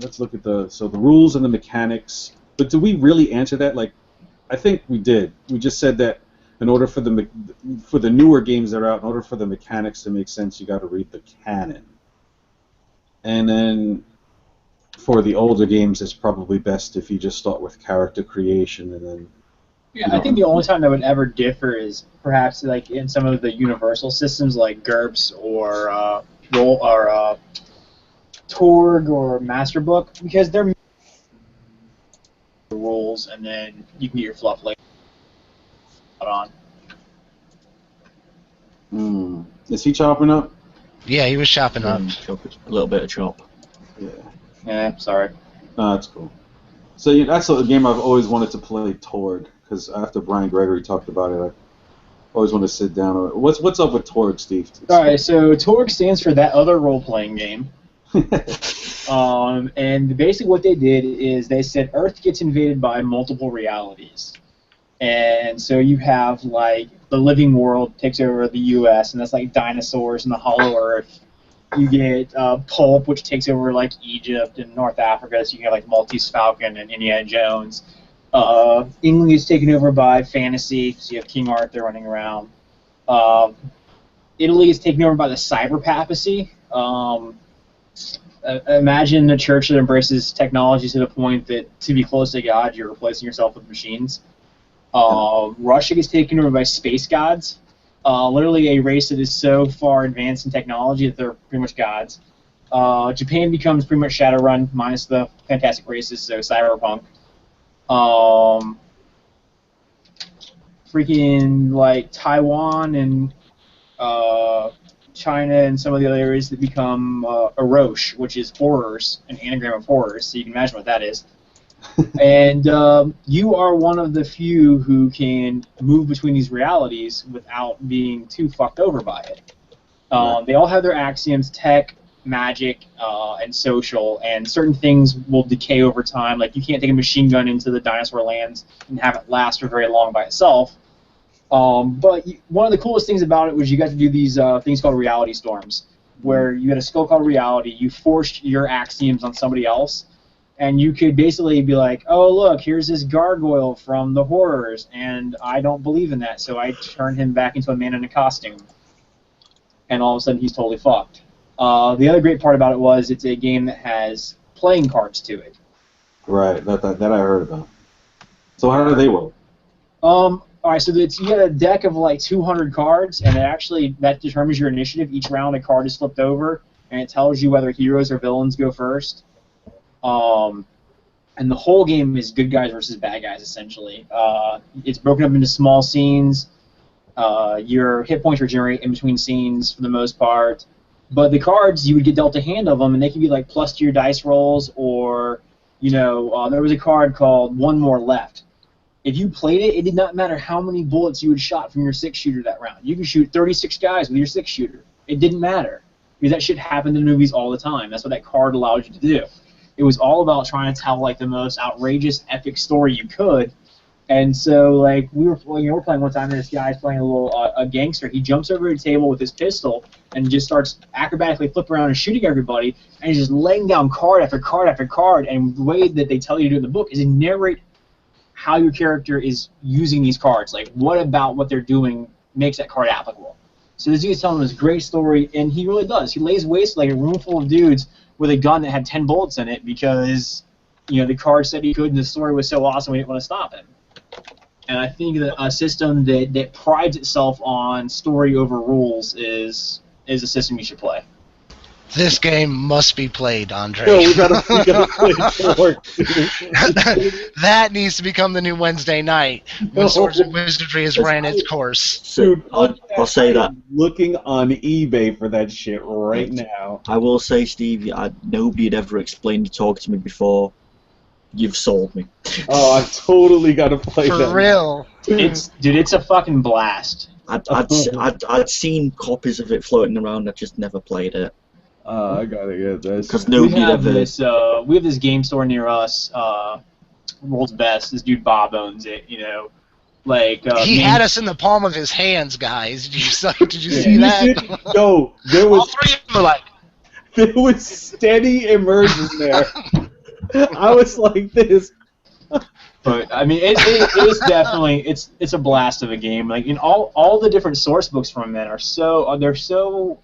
let's look at the rules and the mechanics. But did we really answer that? Like, I think we did. We just said that in order for the newer games that are out, in order for the mechanics to make sense, you got to read the canon. And then for the older games, it's probably best if you just start with character creation and then. Yeah, I think the only time that would ever differ is perhaps like in some of the universal systems like GURPS or Torg or Master Book, because they're rules and then you can get your fluff later on. Is he chopping up? Yeah, he was chopping up. A little bit of chop. Yeah. Yeah, sorry. No, that's cool. So yeah, that's a game I've always wanted to play, Torg, because after Brian Gregory talked about it, I always want to sit down. What's up with Torg, Steve? All right, so Torg stands for That Other Role-Playing Game. And basically what they did is they said Earth gets invaded by multiple realities. And so you have, like, the living world takes over the U.S., and that's like dinosaurs and the Hollow Earth. You get Pulp, which takes over, like, Egypt and North Africa, so you can have, like, Maltese Falcon and Indiana Jones. England is taken over by fantasy, so you have King Arthur running around. Italy is taken over by the cyber papacy. Imagine a church that embraces technology to the point that to be close to God, you're replacing yourself with machines. Russia gets taken over by space gods. Literally a race that is so far advanced in technology that they're pretty much gods. Japan becomes pretty much Shadowrun minus the fantastic races, so cyberpunk. Freaking like Taiwan and China and some of the other areas that become Erosh, which is horrors, an anagram of horrors, so you can imagine what that is. And you are one of the few who can move between these realities without being too fucked over by it. They all have their axioms, tech, magic, and social, and certain things will decay over time. Like, you can't take a machine gun into the dinosaur lands and have it last for very long by itself. But one of the coolest things about it was you got to do these things called reality storms, where you had a skill called reality, you forced your axioms on somebody else, and you could basically be like, oh, look, here's this gargoyle from the horrors, and I don't believe in that, so I turn him back into a man in a costume. And all of a sudden, he's totally fucked. The other great part about it was it's a game that has playing cards to it. Right, that I heard about. So how do they work? All right, so you get a deck of like 200 cards, and that determines your initiative. Each round, a card is flipped over, and it tells you whether heroes or villains go first. and the whole game is good guys versus bad guys, essentially. It's broken up into small scenes. Your hit points regenerate in between scenes for the most part. But the cards, you would get dealt a hand of them, and they could be like plus to your dice rolls, or, there was a card called One More Left. If you played it, it did not matter how many bullets you had shot from your 6-shooter that round. You could shoot 36 guys with your 6-shooter. It didn't matter. Because that shit happened in movies all the time. That's what that card allowed you to do. It was all about trying to tell like the most outrageous, epic story you could. And so, like, we were playing one time, and this guy's playing a gangster. He jumps over the table with his pistol and just starts acrobatically flipping around and shooting everybody, and he's just laying down card after card after card. And the way that they tell you to do it in the book is to narrate how your character is using these cards. Like, what about what they're doing makes that card applicable? So this dude's telling this great story, and he really does. He lays waste like a room full of dudes with a gun that had 10 bullets in it because, the card said he could, and the story was so awesome we didn't want to stop him. And I think that a system that prides itself on story over rules is a system you should play. This game must be played, Andre. No, we gotta play it work. That needs to become the new Wednesday night when Swords and Wizardry has ran its course. Dude, I'll say that. I'm looking on eBay for that shit right now. I will say, Steve, nobody had ever explained the talk to me before. You've sold me. Oh, I totally gotta play that. For real. It's a fucking blast. I'd seen copies of it floating around. I just never played it. I gotta get this. Because nobody ever. We have this game store near us. World's Best. This dude Bob owns it. He had us in the palm of his hands, guys. Did you see that? No, there was. All three of them were like. There was steady immersion there. I was like this. But I mean, it is definitely it's a blast of a game. Like all the different source books from it are so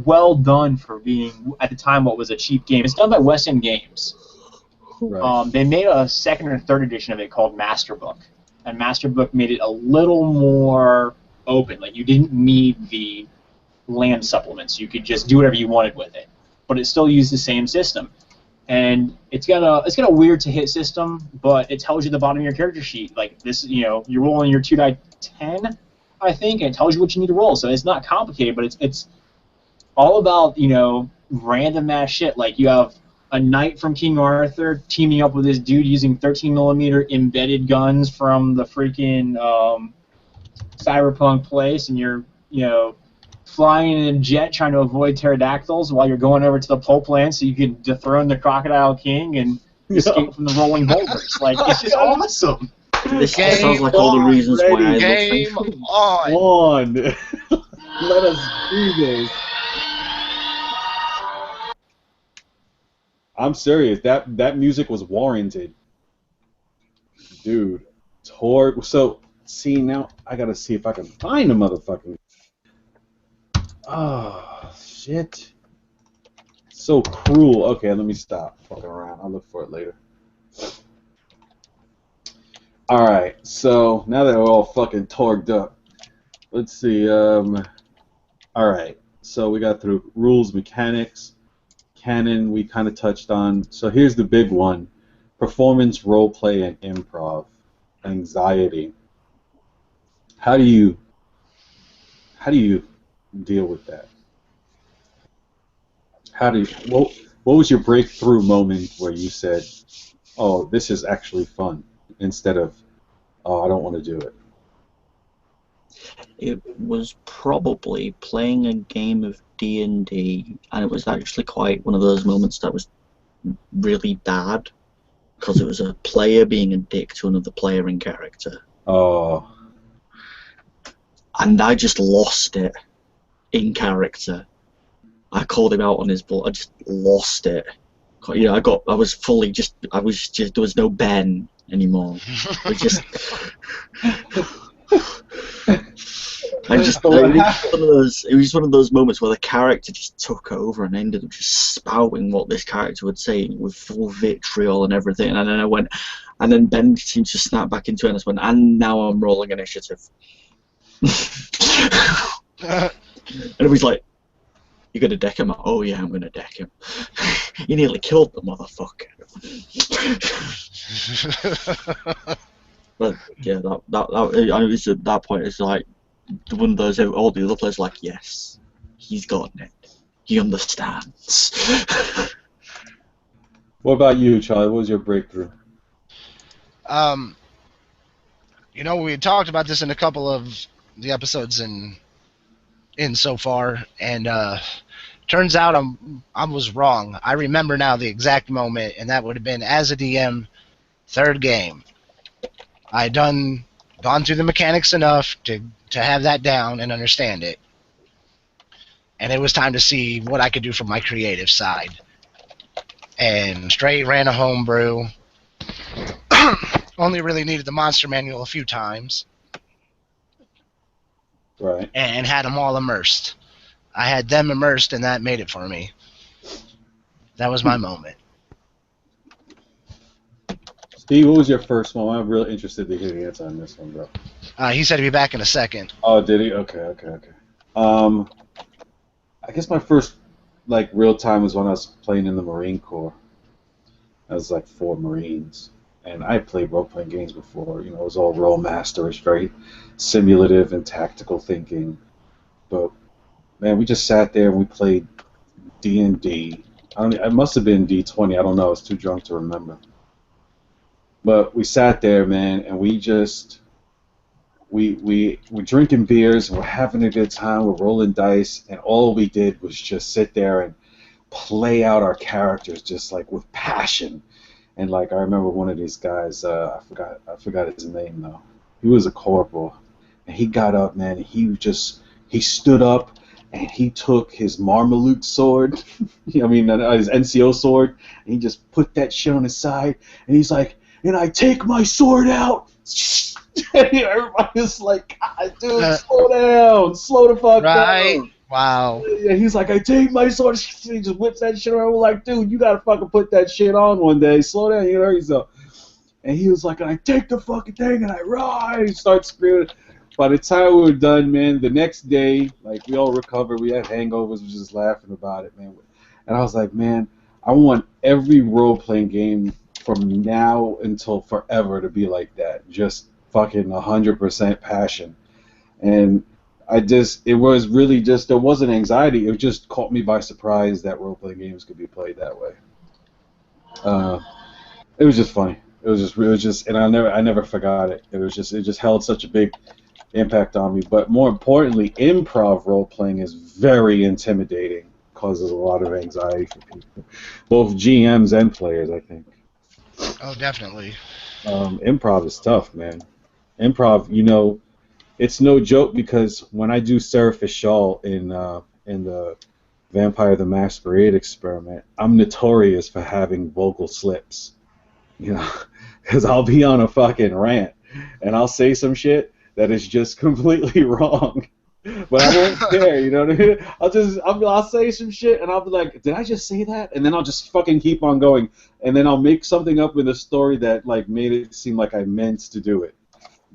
well done for being at the time what was a cheap game. It's done by West End Games. Right. They made a second or third edition of it called Masterbook, and Masterbook made it a little more open. Like you didn't need the land supplements; you could just do whatever you wanted with it. But it still used the same system. And it's got a weird to hit system, but it tells you the bottom of your character sheet. Like this, you're rolling your 2die10, I think, and it tells you what you need to roll. So it's not complicated, but it's all about random ass shit. Like you have a knight from King Arthur teaming up with this dude using 13mm embedded guns from the freaking cyberpunk place, and you're flying in a jet trying to avoid pterodactyls while you're going over to the pulp land so you can dethrone the Crocodile King and escape from the rolling boulders. Like, it's just awesome. This sounds like all the reasons why I Game love on. Let us do this. I'm serious. That music was warranted. Dude. So, see, now I gotta see if I can find the motherfucking... Oh, shit. So cruel. Okay, let me stop fucking around. I'll look for it later. Alright, so now that we're all fucking torqued up, let's see. Alright, so we got through rules, mechanics, canon we kind of touched on. So here's the big one. Performance, roleplay, and improv. Anxiety. How do you deal with that? What was your breakthrough moment where you said, oh, this is actually fun, instead of, oh, I don't want to do it? It was probably playing a game of D&D, and it was actually quite one of those moments that was really bad, because it was a player being a dick to another player in character. Oh. And I just lost it. In character, I called him out on his bull. I just lost it. There was no Ben anymore. It was one of those moments where the character just took over and ended up just spouting what this character would say with full vitriol and everything. And then Ben seemed to snap back into it and I went, and now I'm rolling initiative. And it was like, You gonna deck him? Oh yeah, I'm gonna deck him. You nearly killed the motherfucker. But yeah, at that point, it's like one of those. All the other players are like, yes, he's gotten it. He understands. What about you, Charlie? What was your breakthrough? We had talked about this in a couple of the episodes in so far, and turns out I was wrong. I remember now the exact moment, and that would have been as a DM, third game. I'd gone through the mechanics enough to have that down and understand it, and it was time to see what I could do from my creative side. And straight ran a homebrew. Only really needed the monster manual a few times. Right. And had them all immersed. I had them immersed, and that made it for me. That was my moment. Steve, what was your first one? I'm really interested to hear the answer on this one, bro. He said he'd be back in a second. Oh, did he? Okay. I guess my first real time was when I was playing in the Marine Corps. I was 4 Marines, and I played role-playing games before. It was all role masterish, very simulative and tactical thinking. But man, we just sat there and we played D&D. I must have been D20. I don't know. I was too drunk to remember. But we sat there, man, and we just we're drinking beers, and we're having a good time, we're rolling dice, and all we did was just sit there and play out our characters just with passion. And I remember one of these guys, I forgot his name though. He was a corporal, and he got up, man, and he stood up and he took his Marmaluke sword, his NCO sword, and he just put that shit on his side, and he's like, and I take my sword out. Everybody's like, God, dude, slow the fuck down. Wow. Yeah, he's like, I take my sword. He just whips that shit around. We're like, dude, you gotta fucking put that shit on one day. Slow down, you hurt yourself. And he was like, and I take the fucking thing and I ride. He starts screaming. By the time we were done, man, the next day, we all recovered. We had hangovers. We were just laughing about it, man. And I was like, man, I want every role-playing game from now until forever to be like that. Just fucking 100% passion. And it was really just, there wasn't anxiety. It just caught me by surprise that role-playing games could be played that way. It was just funny. It was just, and I never forgot it. It just held such a big impact on me. But more importantly, improv role-playing is very intimidating. Causes a lot of anxiety for people, both GMs and players, I think. Oh, definitely. Improv is tough, man. Improv, it's no joke, because when I do Sarah Fishall in the Vampire the Masquerade experiment, I'm notorious for having vocal slips. Because I'll be on a fucking rant and I'll say some shit that is just completely wrong. But I won't care, you know what I mean? I'll say some shit and I'll be like, did I just say that? And then I'll just fucking keep on going. And then I'll make something up in a story that made it seem like I meant to do it.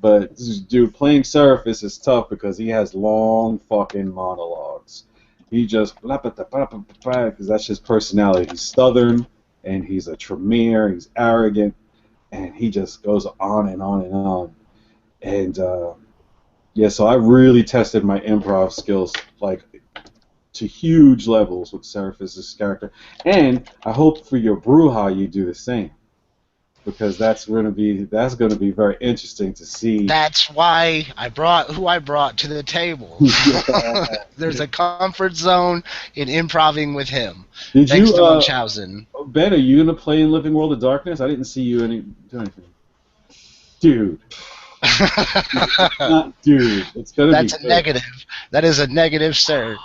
But dude, playing Seraphis is tough because he has long fucking monologues. He just because that's his personality. He's Southern and he's a Tremere. He's arrogant, and he just goes on and on and on. And yeah, so I really tested my improv skills to huge levels with Seraphis' character, and I hope for your Bruja you do the same, because that's going to be very interesting to see. That's why I brought who I brought to the table. There's a comfort zone in improving with him. Thanks to Munchausen. Ben, are you going to play in Living World of Darkness? I didn't see you do anything. Dude. Dude, it's going to be That's a negative. That is a negative, sir.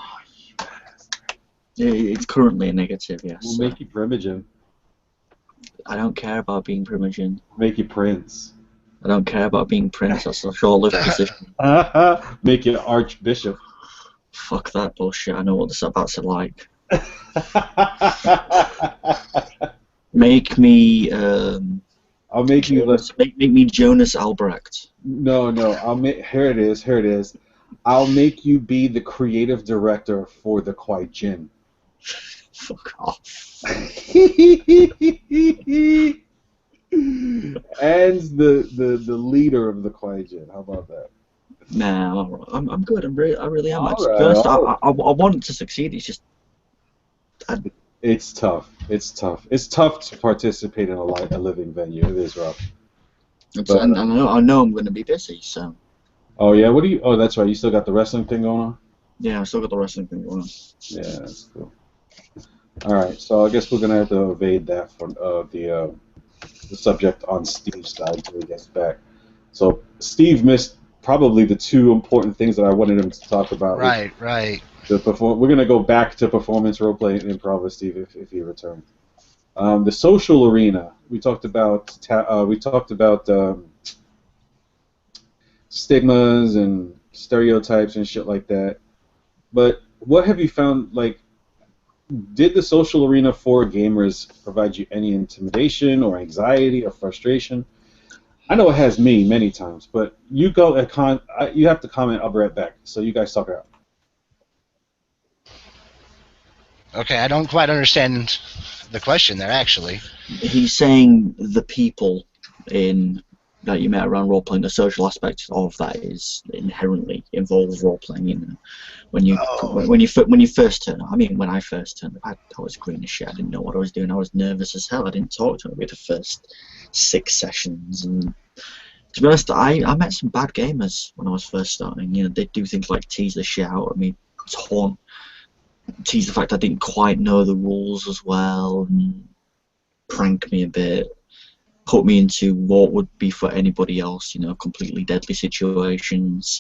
Yeah, it's currently a negative, yes. We'll make you Primogen. I don't care about being Primogen. Make you Prince. I don't care about being Prince. That's a short-lived position. Make you Archbishop. Fuck that bullshit. I know what this about like. Make me. I'll make you. Make me Jonas Albrecht. No. Here it is. I'll make you be the creative director for the Kwai Jin. Fuck off. And the leader of the Kwai Jin. How about that? Nah, I'm good. I really am. All To be right, honest, all right. I want it to succeed. It's just It's tough. It's tough. It's tough to participate in a living venue. It is rough. But, and I know I'm going to be busy. So. Oh yeah, what do you? Oh, that's right. You still got the wrestling thing going on. Yeah, I still got the wrestling thing going on. Yeah, that's cool. All right, so I guess we're gonna have to evade that for the subject on Steve's side until he gets back. So Steve missed probably the two important things that I wanted him to talk about. Right. We're gonna go back to performance roleplay and improv with Steve if he returns. The social arena. We talked about stigmas and stereotypes and shit like that. But what have you found? Like, did the social arena for gamers provide you any intimidation or anxiety or frustration? I know it has me many times, but you go you have to comment. I'll be right back. So you guys talk it out. Okay, I don't quite understand the question there, actually. He's saying the people that you met around role playing, the social aspect of that is inherently involves role playing. You know, when you first turn up. I mean, when I first turned up, I was green as shit. I didn't know what I was doing. I was nervous as hell. I didn't talk to anybody the first 6 sessions. And to be honest, I met some bad gamers when I was first starting. You know, they do things like tease the shit out of me, tease the fact I didn't quite know the rules as well, and prank me a bit. Put me into what would be for anybody else, you know, completely deadly situations.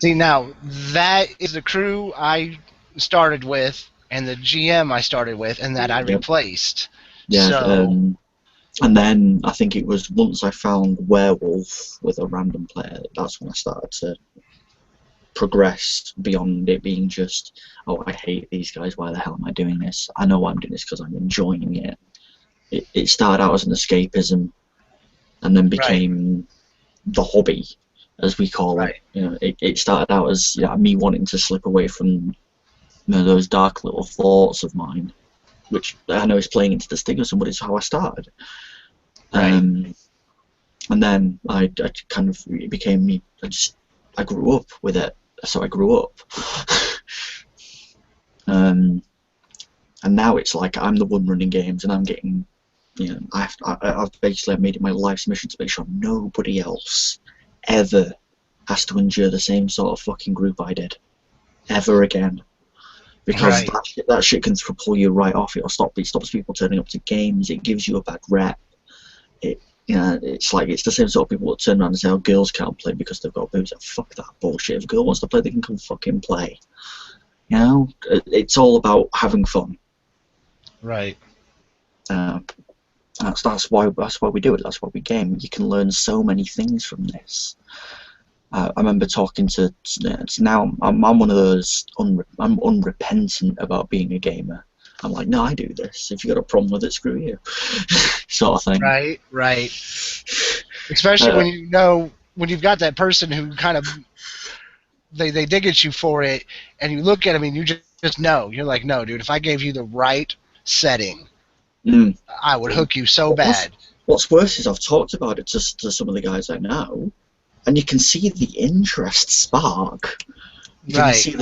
See, now, that is the crew I started with, and the GM I started with, and that I replaced. Yeah, so... and then I think it was once I found Werewolf with a random player, that's when I started to progress beyond it being just, oh, I hate these guys, why the hell am I doing this? I know why I'm doing this because I'm enjoying it. It started out as an escapism, and then became the hobby, as we call it. You know, it started out as me wanting to slip away from those dark little thoughts of mine, which I know is playing into the stigma, but it's how I started. And then I kind of it became me. I grew up with it, so I grew up. And now it's like I'm the one running games, and I'm getting. You know, I've basically made it my life's mission to make sure nobody else ever has to endure the same sort of fucking group I did, ever again. Because that shit can pull you right off. It stops people turning up to games. It gives you a bad rep. It's like it's the same sort of people that turn around and say, "Oh, girls can't play because they've got boobs." Fuck that bullshit. If a girl wants to play, they can come fucking play. You know, it's all about having fun. Right. That's why we do it. That's why we game. You can learn so many things from this. I remember talking to now. I'm one of those. I'm unrepentant about being a gamer. I'm like, no, I do this. If you got a problem with it, screw you, sort of thing. Right. Especially when you've got that person who kind of they dig at you for it, and you look at them and you just know. You're like, no, dude. If I gave you the right setting. I would hook you so bad. What's worse is I've talked about it to some of the guys I know, and you can see the interest spark. You can see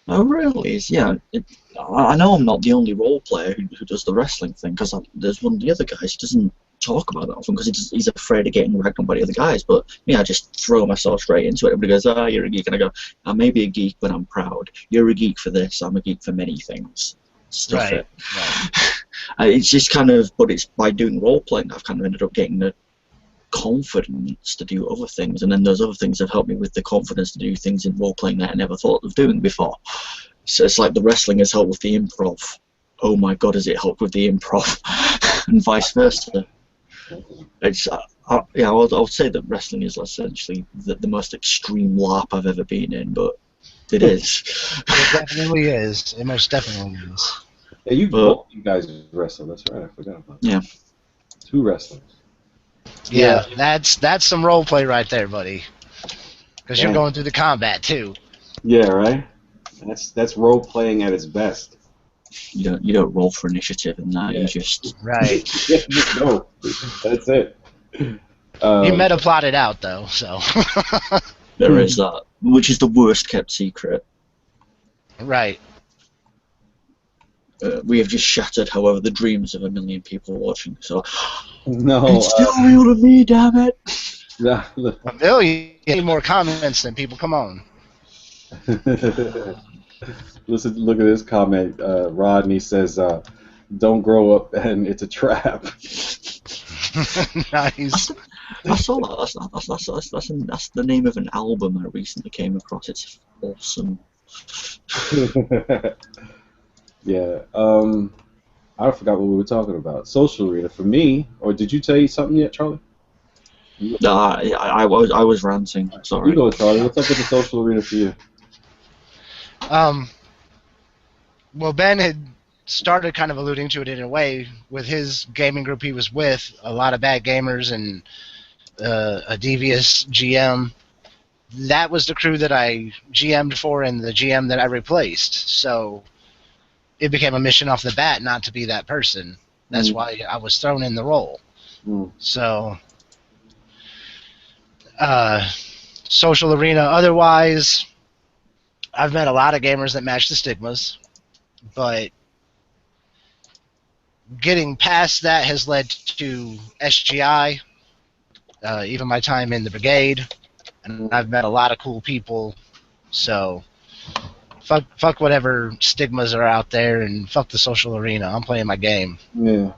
oh really? I know I'm not the only role player who does the wrestling thing, because there's one of the other guys who doesn't talk about that often because he's afraid of getting ragged on by the other guys. But I just throw myself straight into it. Everybody goes, you're a geek, and I go, I may be a geek, but I'm proud. You're a geek for this. I'm a geek for many things. Stuff it. It's just kind of, but it's by doing role playing I've kind of ended up getting the confidence to do other things, and then those other things have helped me with the confidence to do things in role playing that I never thought of doing before. So it's like the wrestling has helped with the improv. Oh my god, has it helped with the improv? And vice versa. It's I would say that wrestling is essentially the most extreme LARP I've ever been in, but it is. It definitely is. It most definitely is. Yeah, both you guys wrestle. That's right. I forgot about that. Yeah. 2 wrestlers. Yeah, that's some role play right there, buddy. Because you're Yeah. going through the combat too. Yeah, right. That's role playing at its best. You don't roll for initiative in that. Yeah. You just Right. Yeah, just go. That's it. You Um, meta plot it out though, so. there is that, which is the worst kept secret. Right. We have just shattered, however, the dreams of a million people watching. So no. it's still real to me, damn it. Nah, A million more comments than people. Come on. Listen, look at this comment. Rodney says, "Don't grow up, and it's a trap." Nice. I saw that. That's the name of an album I recently came across. It's awesome. Yeah. I forgot what we were talking about. Social arena for me, or did you say something yet, Charlie? No, I was ranting. Sorry. You go, Charlie. What's up with the social arena for you? Well, Ben had started kind of alluding to it in a way with his gaming group he was with, a lot of bad gamers and a devious GM. That was the crew that I GM'd for and the GM that I replaced. So it became a mission off the bat not to be that person. That's why I was thrown in the role. So, social arena. Otherwise, I've met a lot of gamers that match the stigmas, but getting past that has led to SGI, even my time in the brigade, and I've met a lot of cool people. So, fuck whatever stigmas are out there, and fuck the social arena. I'm playing my game. Yeah.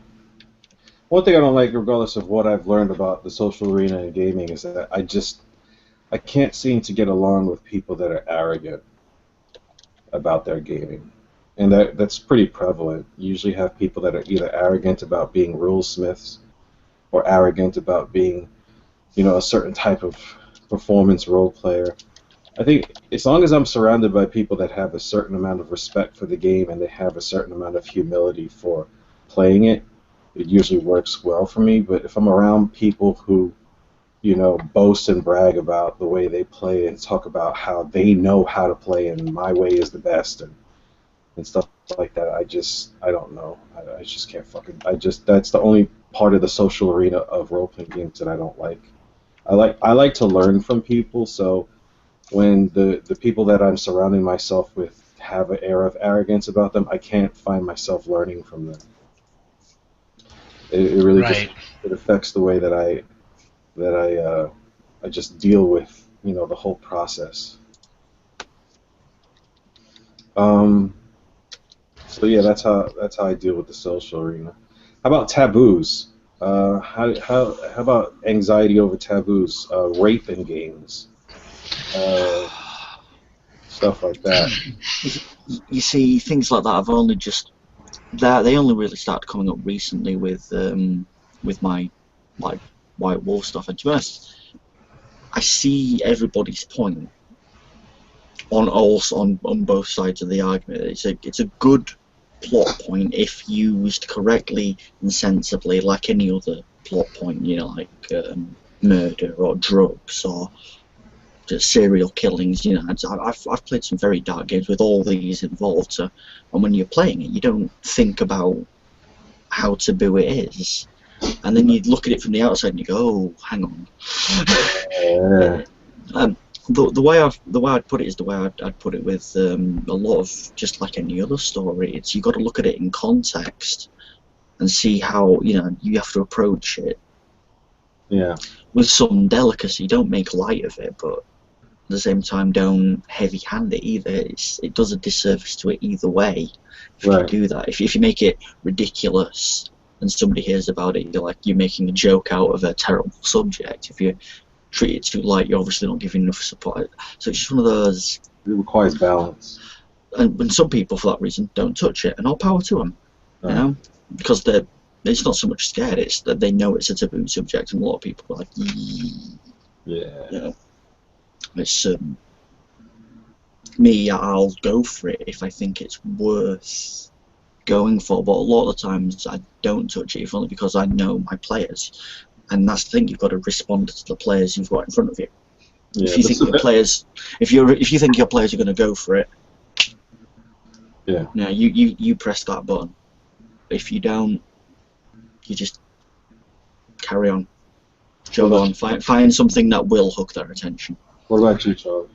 One thing I don't like, regardless of what I've learned about the social arena and gaming, is that I can't seem to get along with people that are arrogant about their gaming. And that's pretty prevalent. You usually have people that are either arrogant about being rulesmiths or arrogant about being, a certain type of performance role player. I think as long as I'm surrounded by people that have a certain amount of respect for the game and they have a certain amount of humility for playing it, it usually works well for me. But if I'm around people who, boast and brag about the way they play and talk about how they know how to play and my way is the best and stuff like that, I don't know. I just can't that's the only part of the social arena of role-playing games that I don't like. I like to learn from people, so when the people that I'm surrounding myself with have an air of arrogance about them, I can't find myself learning from them. It really Right. it affects the way that I just deal with the whole process. So yeah, that's how I deal with the social arena. How about taboos? How about anxiety over taboos? Rape in games, stuff like that. You see, things like that have only just they only really started coming up recently with my White Wolf stuff. And to be honest, I see everybody's point on both sides of the argument. It's a good plot point if used correctly and sensibly, like any other plot point, like murder or drugs or just serial killings. I've played some very dark games with all these involved. So, and when you're playing it, you don't think about how taboo it is, and then you look at it from the outside and you go, "Oh, hang on." The way I'd put it is the way I'd put it with a lot of, just like any other story. It's, you got to look at it in context and see how you have to approach it. Yeah. With some delicacy. Don't make light of it, but at the same time, don't heavy-hand it either. It does a disservice to it either way if you do that. If you make it ridiculous and somebody hears about it, you're making a joke out of a terrible subject. If you treat it too light, you're obviously not giving enough support. So it's just one of those. It requires balance. And some people, for that reason, don't touch it, and all power to them. Because it's not so much scared; it's that they know it's a taboo subject, and a lot of people are like, yeah. It's me. I'll go for it if I think it's worth going for, but a lot of the times I don't touch it, if only because I know my players. And that's the thing, you've got to respond to the players you've got in front of you. Yeah, If you think your players, if you think your players are going to go for it, yeah, you press that button. If you don't, you just carry on, jog on, find something that will hook their attention. What about you, Charles?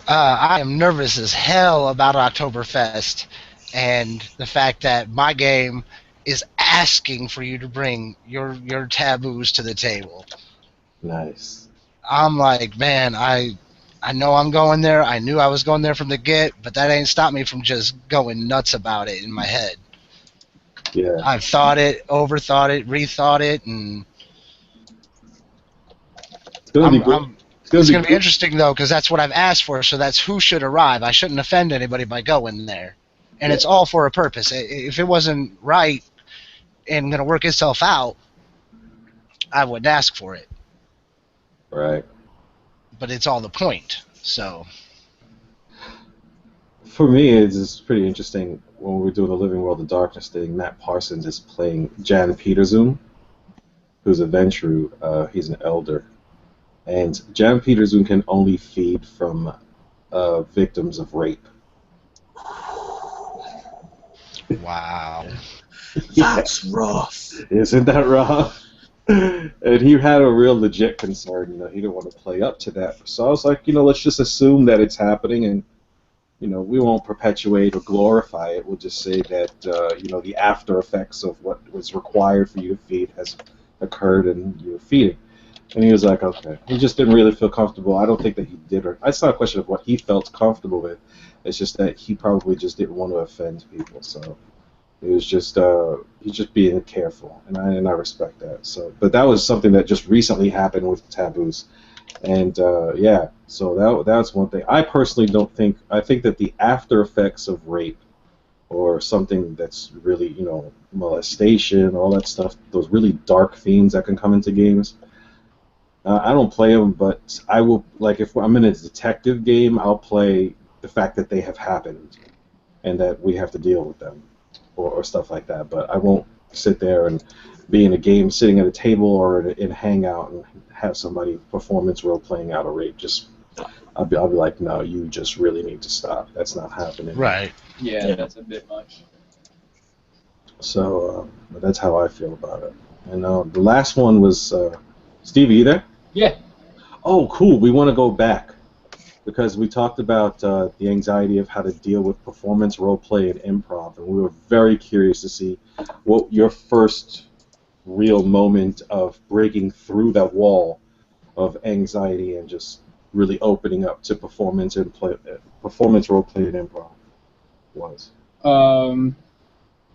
I am nervous as hell about Oktoberfest and the fact that my game is asking for you to bring your taboos to the table. Nice. I'm like, man, I know I'm going there. I knew I was going there from the get, but that ain't stopped me from just going nuts about it in my head. Yeah. I've thought it, overthought it, rethought it, and It's gonna be good. It's going to be interesting, though, because that's what I've asked for, so that's who should arrive. I shouldn't offend anybody by going there. And it's all for a purpose. If it wasn't right and going to work itself out, I wouldn't ask for it. Right. But it's all the point, so... For me, it's pretty interesting when we're doing the Living World of Darkness thing. Matt Parsons is playing Jan Peterzoon, who's a Ventru. He's an elder. And Jan Peterzoon can only feed from victims of rape. Wow. That's rough. Isn't that rough? And he had a real legit concern. He didn't want to play up to that. So I was like, let's just assume that it's happening, and we won't perpetuate or glorify it. We'll just say that the after effects of what was required for you to feed has occurred, and you're feeding. And he was like, okay. He just didn't really feel comfortable. I don't think that he did. It's not a question of what he felt comfortable with. It's just that he probably just didn't want to offend people. So it was just he's just being careful, and I respect that. So, but that was something that just recently happened with taboos, and so that's one thing. I personally don't think. I think that the after effects of rape or something that's really molestation, all that stuff, those really dark themes that can come into games. I don't play them, but I will, if I'm in a detective game, I'll play the fact that they have happened and that we have to deal with them or stuff like that. But I won't sit there and be in a game sitting at a table or in a hangout and have somebody performance role-playing out a rape. I'll be like, no, you just really need to stop. That's not happening. Right. Yeah, that's a bit much. So that's how I feel about it. And the last one was, Steve, are you there? Yeah. Oh, cool. We want to go back because we talked about the anxiety of how to deal with performance, role play, and improv, and we were very curious to see what your first real moment of breaking through that wall of anxiety and just really opening up to performance, role play, and improv was.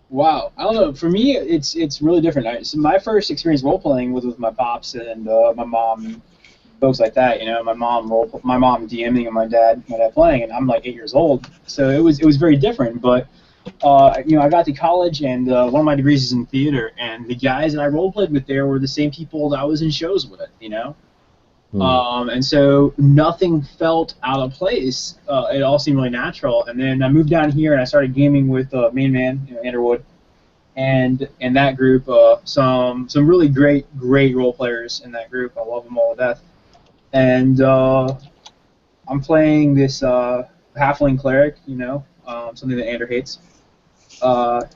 Wow. I don't know. For me, it's really different. So my first experience role playing was with my pops and my mom, and folks like that. My mom DMing and my dad playing, and I'm like 8 years old. So it was very different. But I got to college, and one of my degrees is in theater, and the guys that I role played with there were the same people that I was in shows with. And so nothing felt out of place. It all seemed really natural. And then I moved down here and I started gaming with main man, Underwood, and in that group, some really great role players in that group. I love them all to death. And I'm playing this halfling cleric, something that Ander hates.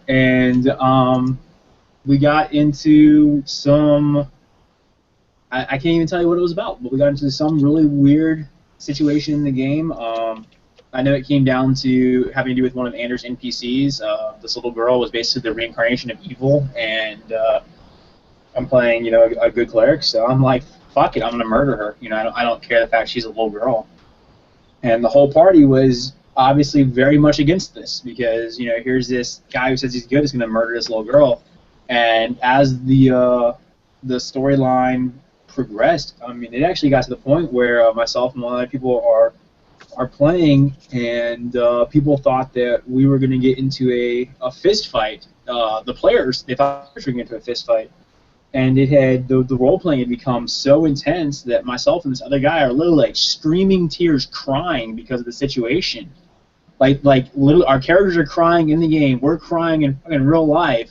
And we got into some. I can't even tell you what it was about, but we got into some really weird situation in the game. I know it came down to having to do with one of Anders' NPCs. This little girl was basically the reincarnation of evil, and I'm playing, a good cleric, so I'm like, fuck it, I'm gonna murder her. I don't care the fact she's a little girl. And the whole party was obviously very much against this because here's this guy who says he's good is gonna murder this little girl, and as the storyline progressed, it actually got to the point where myself and a lot of other people are playing, and people thought that we were going to get into a fist fight. The players, they thought we were going to get into a fist fight, and it had the role playing had become so intense that myself and this other guy are literally streaming tears, crying because of the situation. Literally, our characters are crying in the game. We're crying in real life,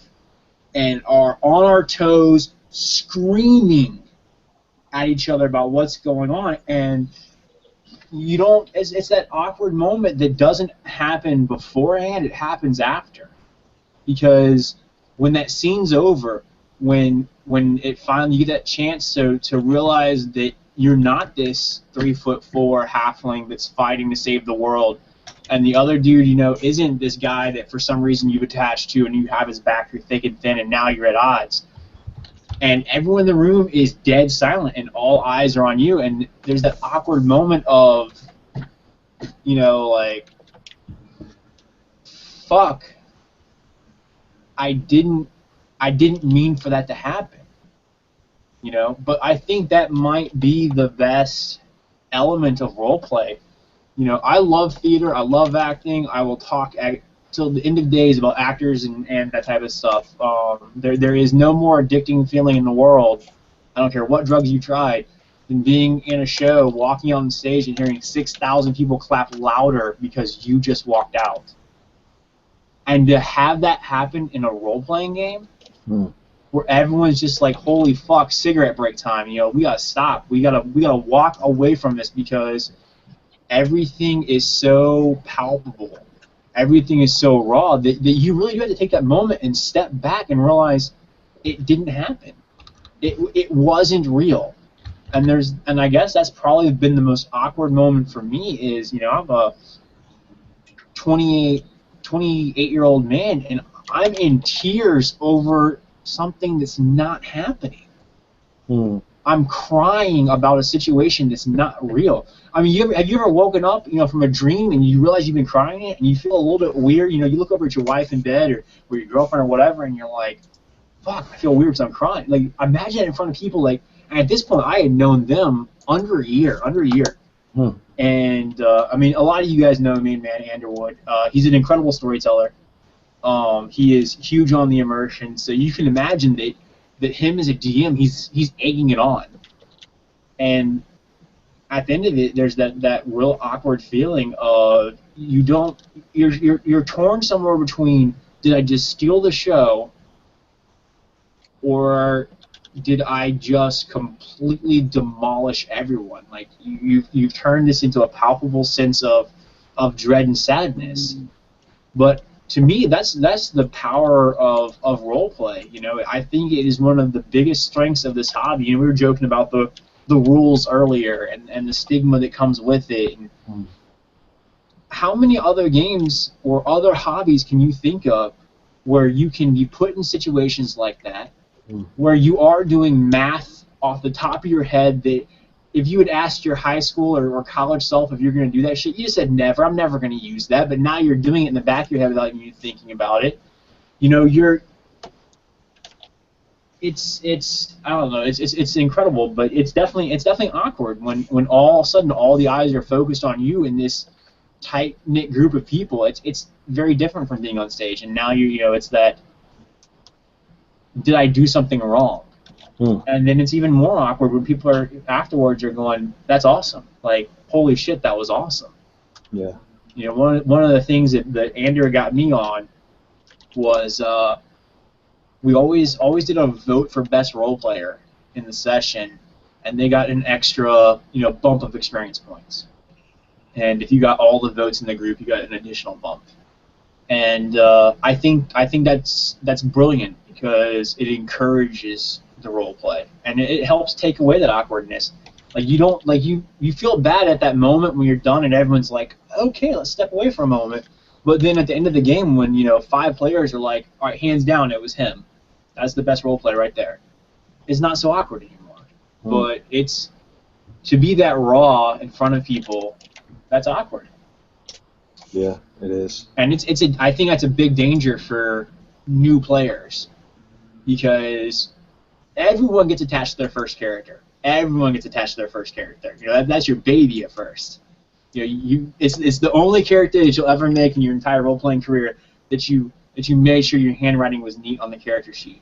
and are on our toes, screaming at each other about what's going on, and you don't. It's that awkward moment that doesn't happen beforehand; it happens after, because when that scene's over, when it finally you get that chance to realize that you're not this 3'4" halfling that's fighting to save the world, and the other dude isn't this guy that for some reason you've attached to and you have his back through thick and thin, and now you're at odds. And everyone in the room is dead silent, and all eyes are on you. And there's that awkward moment of, like, fuck, I didn't mean for that to happen. But I think that might be the best element of roleplay. I love theater. I love acting. I will talk till the end of days about actors and that type of stuff. There is no more addicting feeling in the world, I don't care what drugs you tried, than being in a show, walking on stage and hearing 6,000 people clap louder because you just walked out. And to have that happen in a role-playing game, where everyone's just like, holy fuck, cigarette break time, we gotta stop. We gotta walk away from this because everything is so palpable. Everything is so raw that you really do have to take that moment and step back and realize it didn't happen. It wasn't real. And I guess that's probably been the most awkward moment for me is, I'm a 28-year-old man, and I'm in tears over something that's not happening. I'm crying about a situation that's not real. I mean, have you ever woken up, from a dream and you realize you've been crying it and you feel a little bit weird? You look over at your wife in bed or your girlfriend or whatever, and you're like, fuck, I feel weird because I'm crying. Like, imagine it in front of people. Like, and at this point, I had known them under a year. And, I mean, a lot of you guys know me, Manny Underwood. He's an incredible storyteller. He is huge on the immersion, so you can imagine that him as a DM, he's egging it on. And at the end of it, there's that real awkward feeling of you're torn somewhere between, did I just steal the show, or did I just completely demolish everyone? Like, you've turned this into a palpable sense of dread and sadness. But to me, that's the power of roleplay. I think it is one of the biggest strengths of this hobby. We were joking about the rules earlier and the stigma that comes with it. And how many other games or other hobbies can you think of where you can be put in situations like that, where you are doing math off the top of your head that if you had asked your high school or college self if you're going to do that shit, you said never. I'm never going to use that. But now you're doing it in the back of your head without you thinking about it. It's I don't know. It's incredible, but it's definitely awkward when all of a sudden all the eyes are focused on you in this tight knit group of people. It's very different from being on stage, and now it's that. Did I do something wrong? And then it's even more awkward when people are afterwards are going, "That's awesome!" Like, holy shit, that was awesome. Yeah. One of the things that Andrew got me on was we always did a vote for best role player in the session, and they got an extra bump of experience points. And if you got all the votes in the group, you got an additional bump. And I think that's brilliant because it encourages the role play, and it helps take away that awkwardness. Like, you don't you feel bad at that moment when you're done and everyone's like, okay, let's step away for a moment. But then at the end of the game, when 5 players are like, all right, hands down, it was him. That's the best role play right there. It's not so awkward anymore. But it's to be that raw in front of people. That's awkward. Yeah, it is. And I think that's a big danger for new players, because everyone gets attached to their first character. Everyone gets attached to their first character. That's your baby at first. It's the only character that you'll ever make in your entire role-playing career that you made sure your handwriting was neat on the character sheet.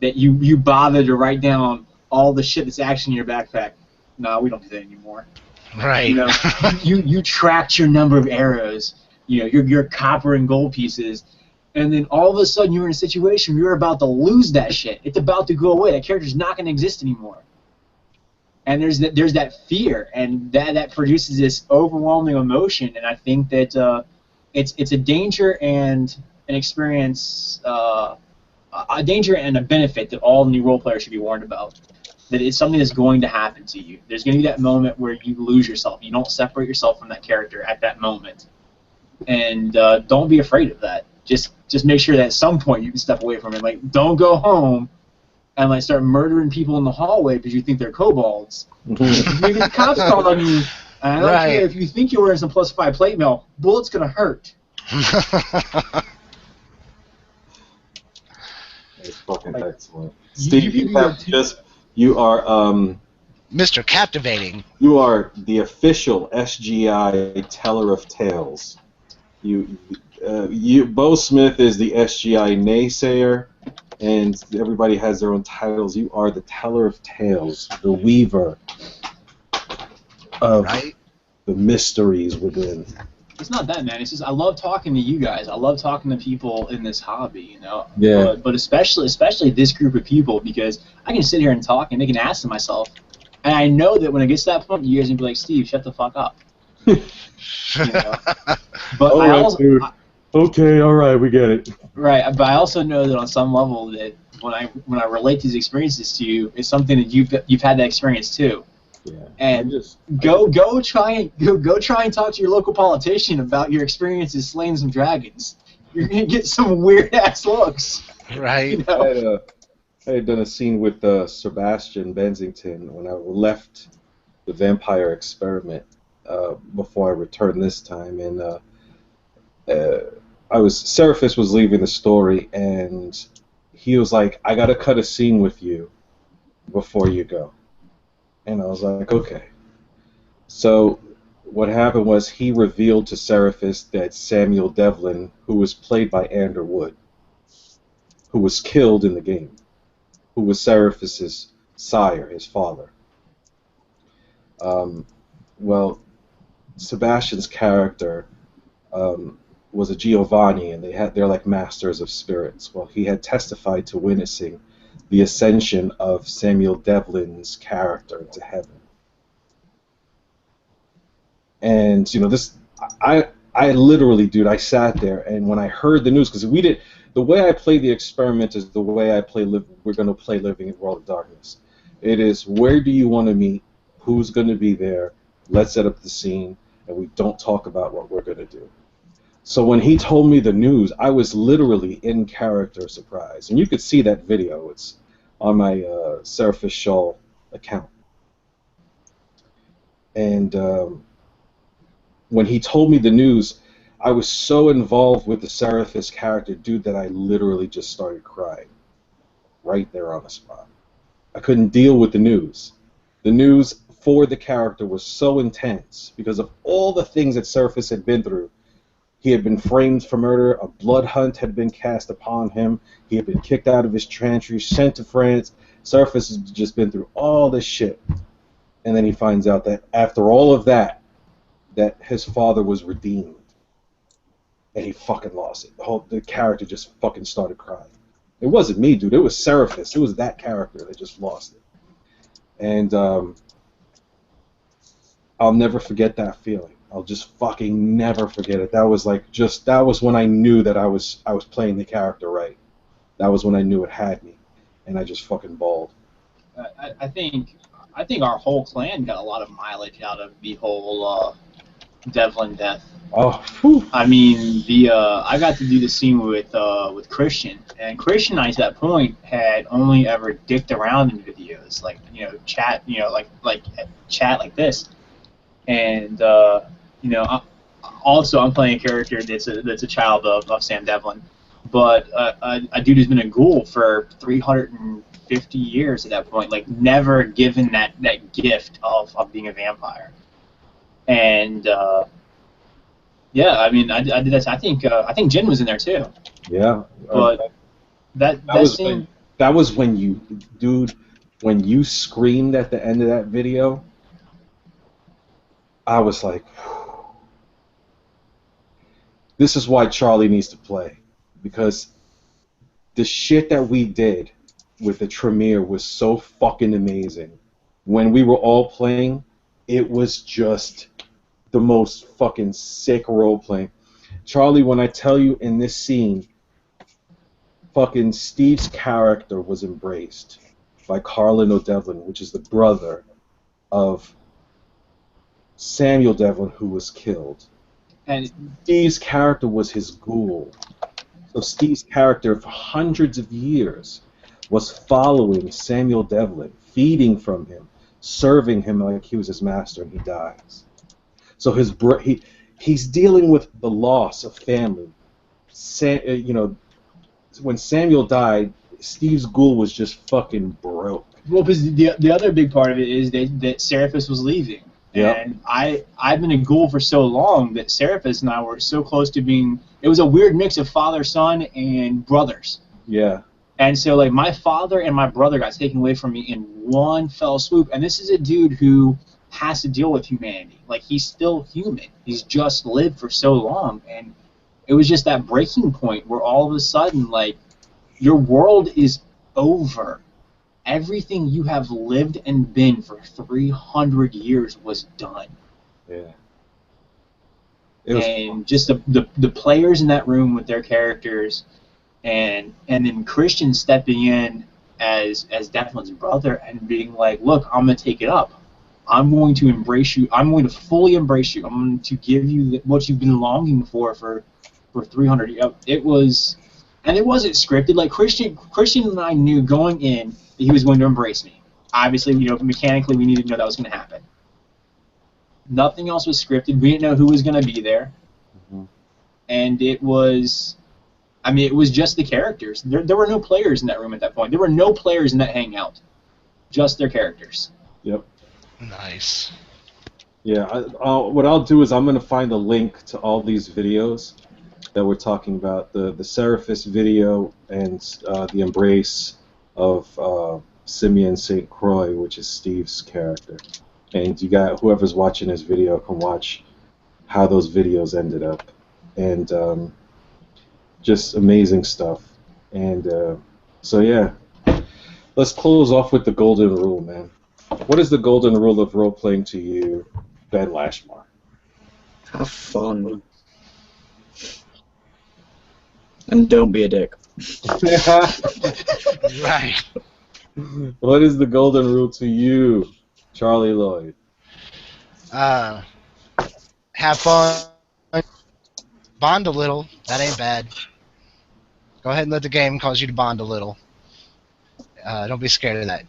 That you bothered to write down all the shit that's actually in your backpack. No, we don't do that anymore. Right. You tracked your number of arrows. Your copper and gold pieces. And then all of a sudden you're in a situation where you're about to lose that shit. It's about to go away. That character's not going to exist anymore. and there's that fear, and that produces this overwhelming emotion, and I think that it's a danger and an experience, a danger and a benefit that all new role players should be warned about. That it's something that's going to happen to you. There's going to be that moment where you lose yourself. You don't separate yourself from that character at that moment, and don't be afraid of that. Just make sure that at some point you can step away from it. Like, don't go home and like start murdering people in the hallway because you think they're kobolds. Maybe the cops called on you. And I don't care if you think you're wearing some +5 plate mail. Bullet's gonna hurt. It's fucking excellent. Steve, you are Mr. Captivating. You are the official SGI teller of tales. Bo Smith is the SGI naysayer, and everybody has their own titles. You are the teller of tales, the weaver of the mysteries within. It's not that, man. It's just I love talking to you guys. I love talking to people in this hobby, you know. Yeah. But especially this group of people, because I can sit here and talk and make an ass of myself, and I know that when it gets to that point, you guys are gonna be like, Steve, shut the fuck up. You know? But all I right, also, dude. Okay, all right, we get it. Right, but I also know that on some level that when I relate these experiences to you, it's something that you've had that experience too. Yeah. And go try and talk to your local politician about your experiences slaying some dragons. You're gonna get some weird ass looks. Right. You know? I had done a scene with Sebastian Bensington when I left the vampire experiment before I returned this time, and Seraphis was leaving the story, and he was like, "I gotta cut a scene with you before you go." And I was like, okay. So what happened was he revealed to Seraphis that Samuel Devlin, who was played by Andrew Wood, who was killed in the game, who was Seraphis's sire, his father. Well, Sebastian's character was a Giovanni, and they're like masters of spirits. Well, he had testified to witnessing the ascension of Samuel Devlin's character into heaven. And you know, I literally, dude, I sat there, and when I heard the news, because the way I play the experiment is the way we're going to play Living in World of Darkness. It is, where do you want to meet, who's going to be there, let's set up the scene, and we don't talk about what we're going to do. So when he told me the news, I was literally in character surprised. And you could see that video. It's on my Seraphis Shaw account. And when he told me the news, I was so involved with the Seraphis character, dude, that I literally just started crying right there on the spot. I couldn't deal with the news. The news for the character was so intense because of all the things that Seraphis had been through. He had been framed for murder, a blood hunt had been cast upon him, he had been kicked out of his chantry, sent to France. Seraphis has just been through all this shit. And then he finds out that after all of that his father was redeemed. And he fucking lost it. The character just fucking started crying. It wasn't me, dude. It was Seraphis. It was that character that just lost it. And I'll never forget that feeling. I'll just fucking never forget it. That was when I knew that I was playing the character right. That was when I knew it had me, and I just fucking bawled. I think our whole clan got a lot of mileage out of the whole Devlin death. Oh, whew. I mean, I got to do the scene with Christian, and Christian and I, to that point, had only ever dicked around in videos, like, you know, chat, you know, like chat like this, and you know, also I'm playing a character that's a child of Sam Devlin, but a dude who's been a ghoul for 350 years at that point, like never given that gift of being a vampire, and yeah, I mean, I did that. I think Jin was in there too. Yeah, but that scene. That was when you screamed at the end of that video. I was like, this is why Charlie needs to play, because the shit that we did with the Tremere was so fucking amazing when we were all playing, it was just the most fucking sick role playing. Charlie, when I tell you in this scene, fucking Steve's character was embraced by Carlin O'Devlin, which is the brother of Samuel Devlin, who was killed. And Steve's character was his ghoul. So Steve's character for hundreds of years was following Samuel Devlin, feeding from him, serving him like he was his master, and he dies. So he's dealing with the loss of family. When Samuel died, Steve's ghoul was just fucking broke. well, because the other big part of it is that Seraphis was leaving. Yep. And I've been a ghoul for so long that Seraphis and I were so close to being. It was a weird mix of father, son, and brothers. Yeah. And so, like, my father and my brother got taken away from me in one fell swoop. And this is a dude who has to deal with humanity. Like, he's still human. He's just lived for so long. And it was just that breaking point where all of a sudden, like, your world is over. Everything you have lived and been for 300 years was done. Yeah. And just the players in that room with their characters, and then Christian stepping in as Devlin's brother and being like, look, I'm going to take it up. I'm going to embrace you. I'm going to fully embrace you. I'm going to give you what you've been longing for 300 years. It was, and it wasn't scripted. Like, Christian and I knew going in that he was going to embrace me. Obviously, mechanically we needed to know that was going to happen. Nothing else was scripted. We didn't know who was going to be there. Mm-hmm. And it was just the characters. There were no players in that room at that point. There were no players in that hangout. Just their characters. Yep. Nice. Yeah, what I'll do is I'm going to find a link to all these videos that we're talking about, the Seraphis video and the embrace of Simeon St. Croix, which is Steve's character. And whoever's watching this video can watch how those videos ended up. And just amazing stuff. And so, yeah, let's close off with the golden rule, man. What is the golden rule of role-playing to you, Ben Lashmar? Have fun. And don't be a dick. Right. What is the golden rule to you, Charlie Lloyd? Have fun. Bond a little. That ain't bad. Go ahead and let the game cause you to bond a little. Don't be scared of that.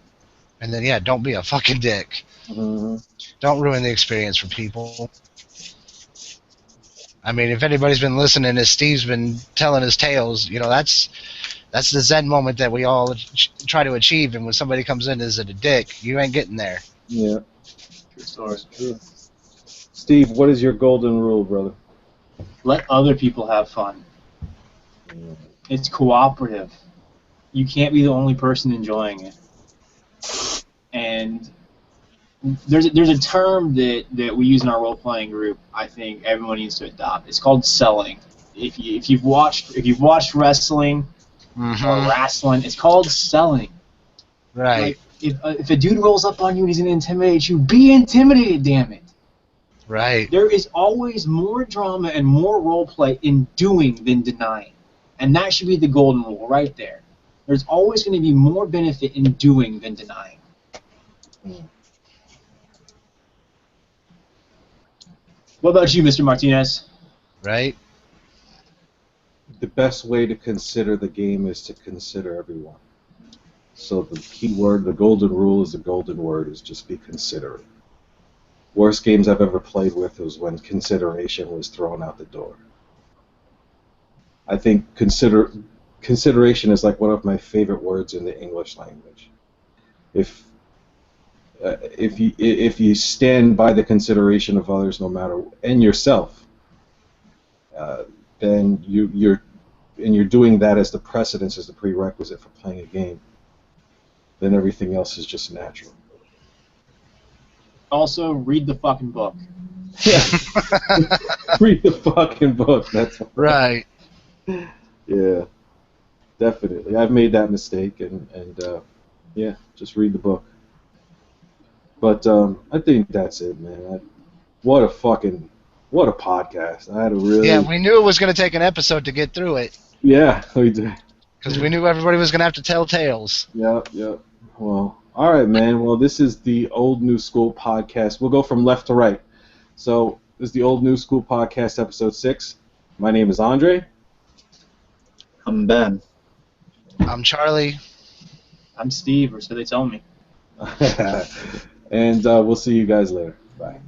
And then, yeah, don't be a fucking dick. Mm-hmm. Don't ruin the experience for people. I mean, if anybody's been listening as Steve's been telling his tales, that's the Zen moment that we all try to achieve. And when somebody comes in as a dick, you ain't getting there. Yeah. True. Steve, what is your golden rule, brother? Let other people have fun. Yeah. It's cooperative. You can't be the only person enjoying it. And there's a term that we use in our role-playing group. I think everyone needs to adopt. It's called selling. If you've watched wrestling or wrestling, it's called selling. Right. Like, if a dude rolls up on you and he's going to intimidate you, be intimidated, damn it. Right. There is always more drama and more role-play in doing than denying. And that should be the golden rule right there. There's always going to be more benefit in doing than denying. What about you, Mr. Martinez? Right. The best way to consider the game is to consider everyone. So the key word, the golden rule is the golden word, is just be considerate. Worst games I've ever played with was when consideration was thrown out the door. I think consideration is like one of my favorite words in the English language. If you stand by the consideration of others, no matter, and yourself, then you're doing that as the precedence, as the prerequisite for playing a game. Then everything else is just natural. Also, read the fucking book. Yeah. Read the fucking book. That's right. Yeah, definitely. I've made that mistake, and yeah, just read the book. But I think that's it, man. What a podcast. I had a really... Yeah, we knew it was going to take an episode to get through it. Yeah, we did. Because we knew everybody was going to have to tell tales. Yep. Well, all right, man. Well, this is the Old New School podcast. We'll go from left to right. So, this is the Old New School podcast, episode 6. My name is Andre. I'm Ben. I'm Charlie. I'm Steve, or so they tell me. And we'll see you guys later. Bye.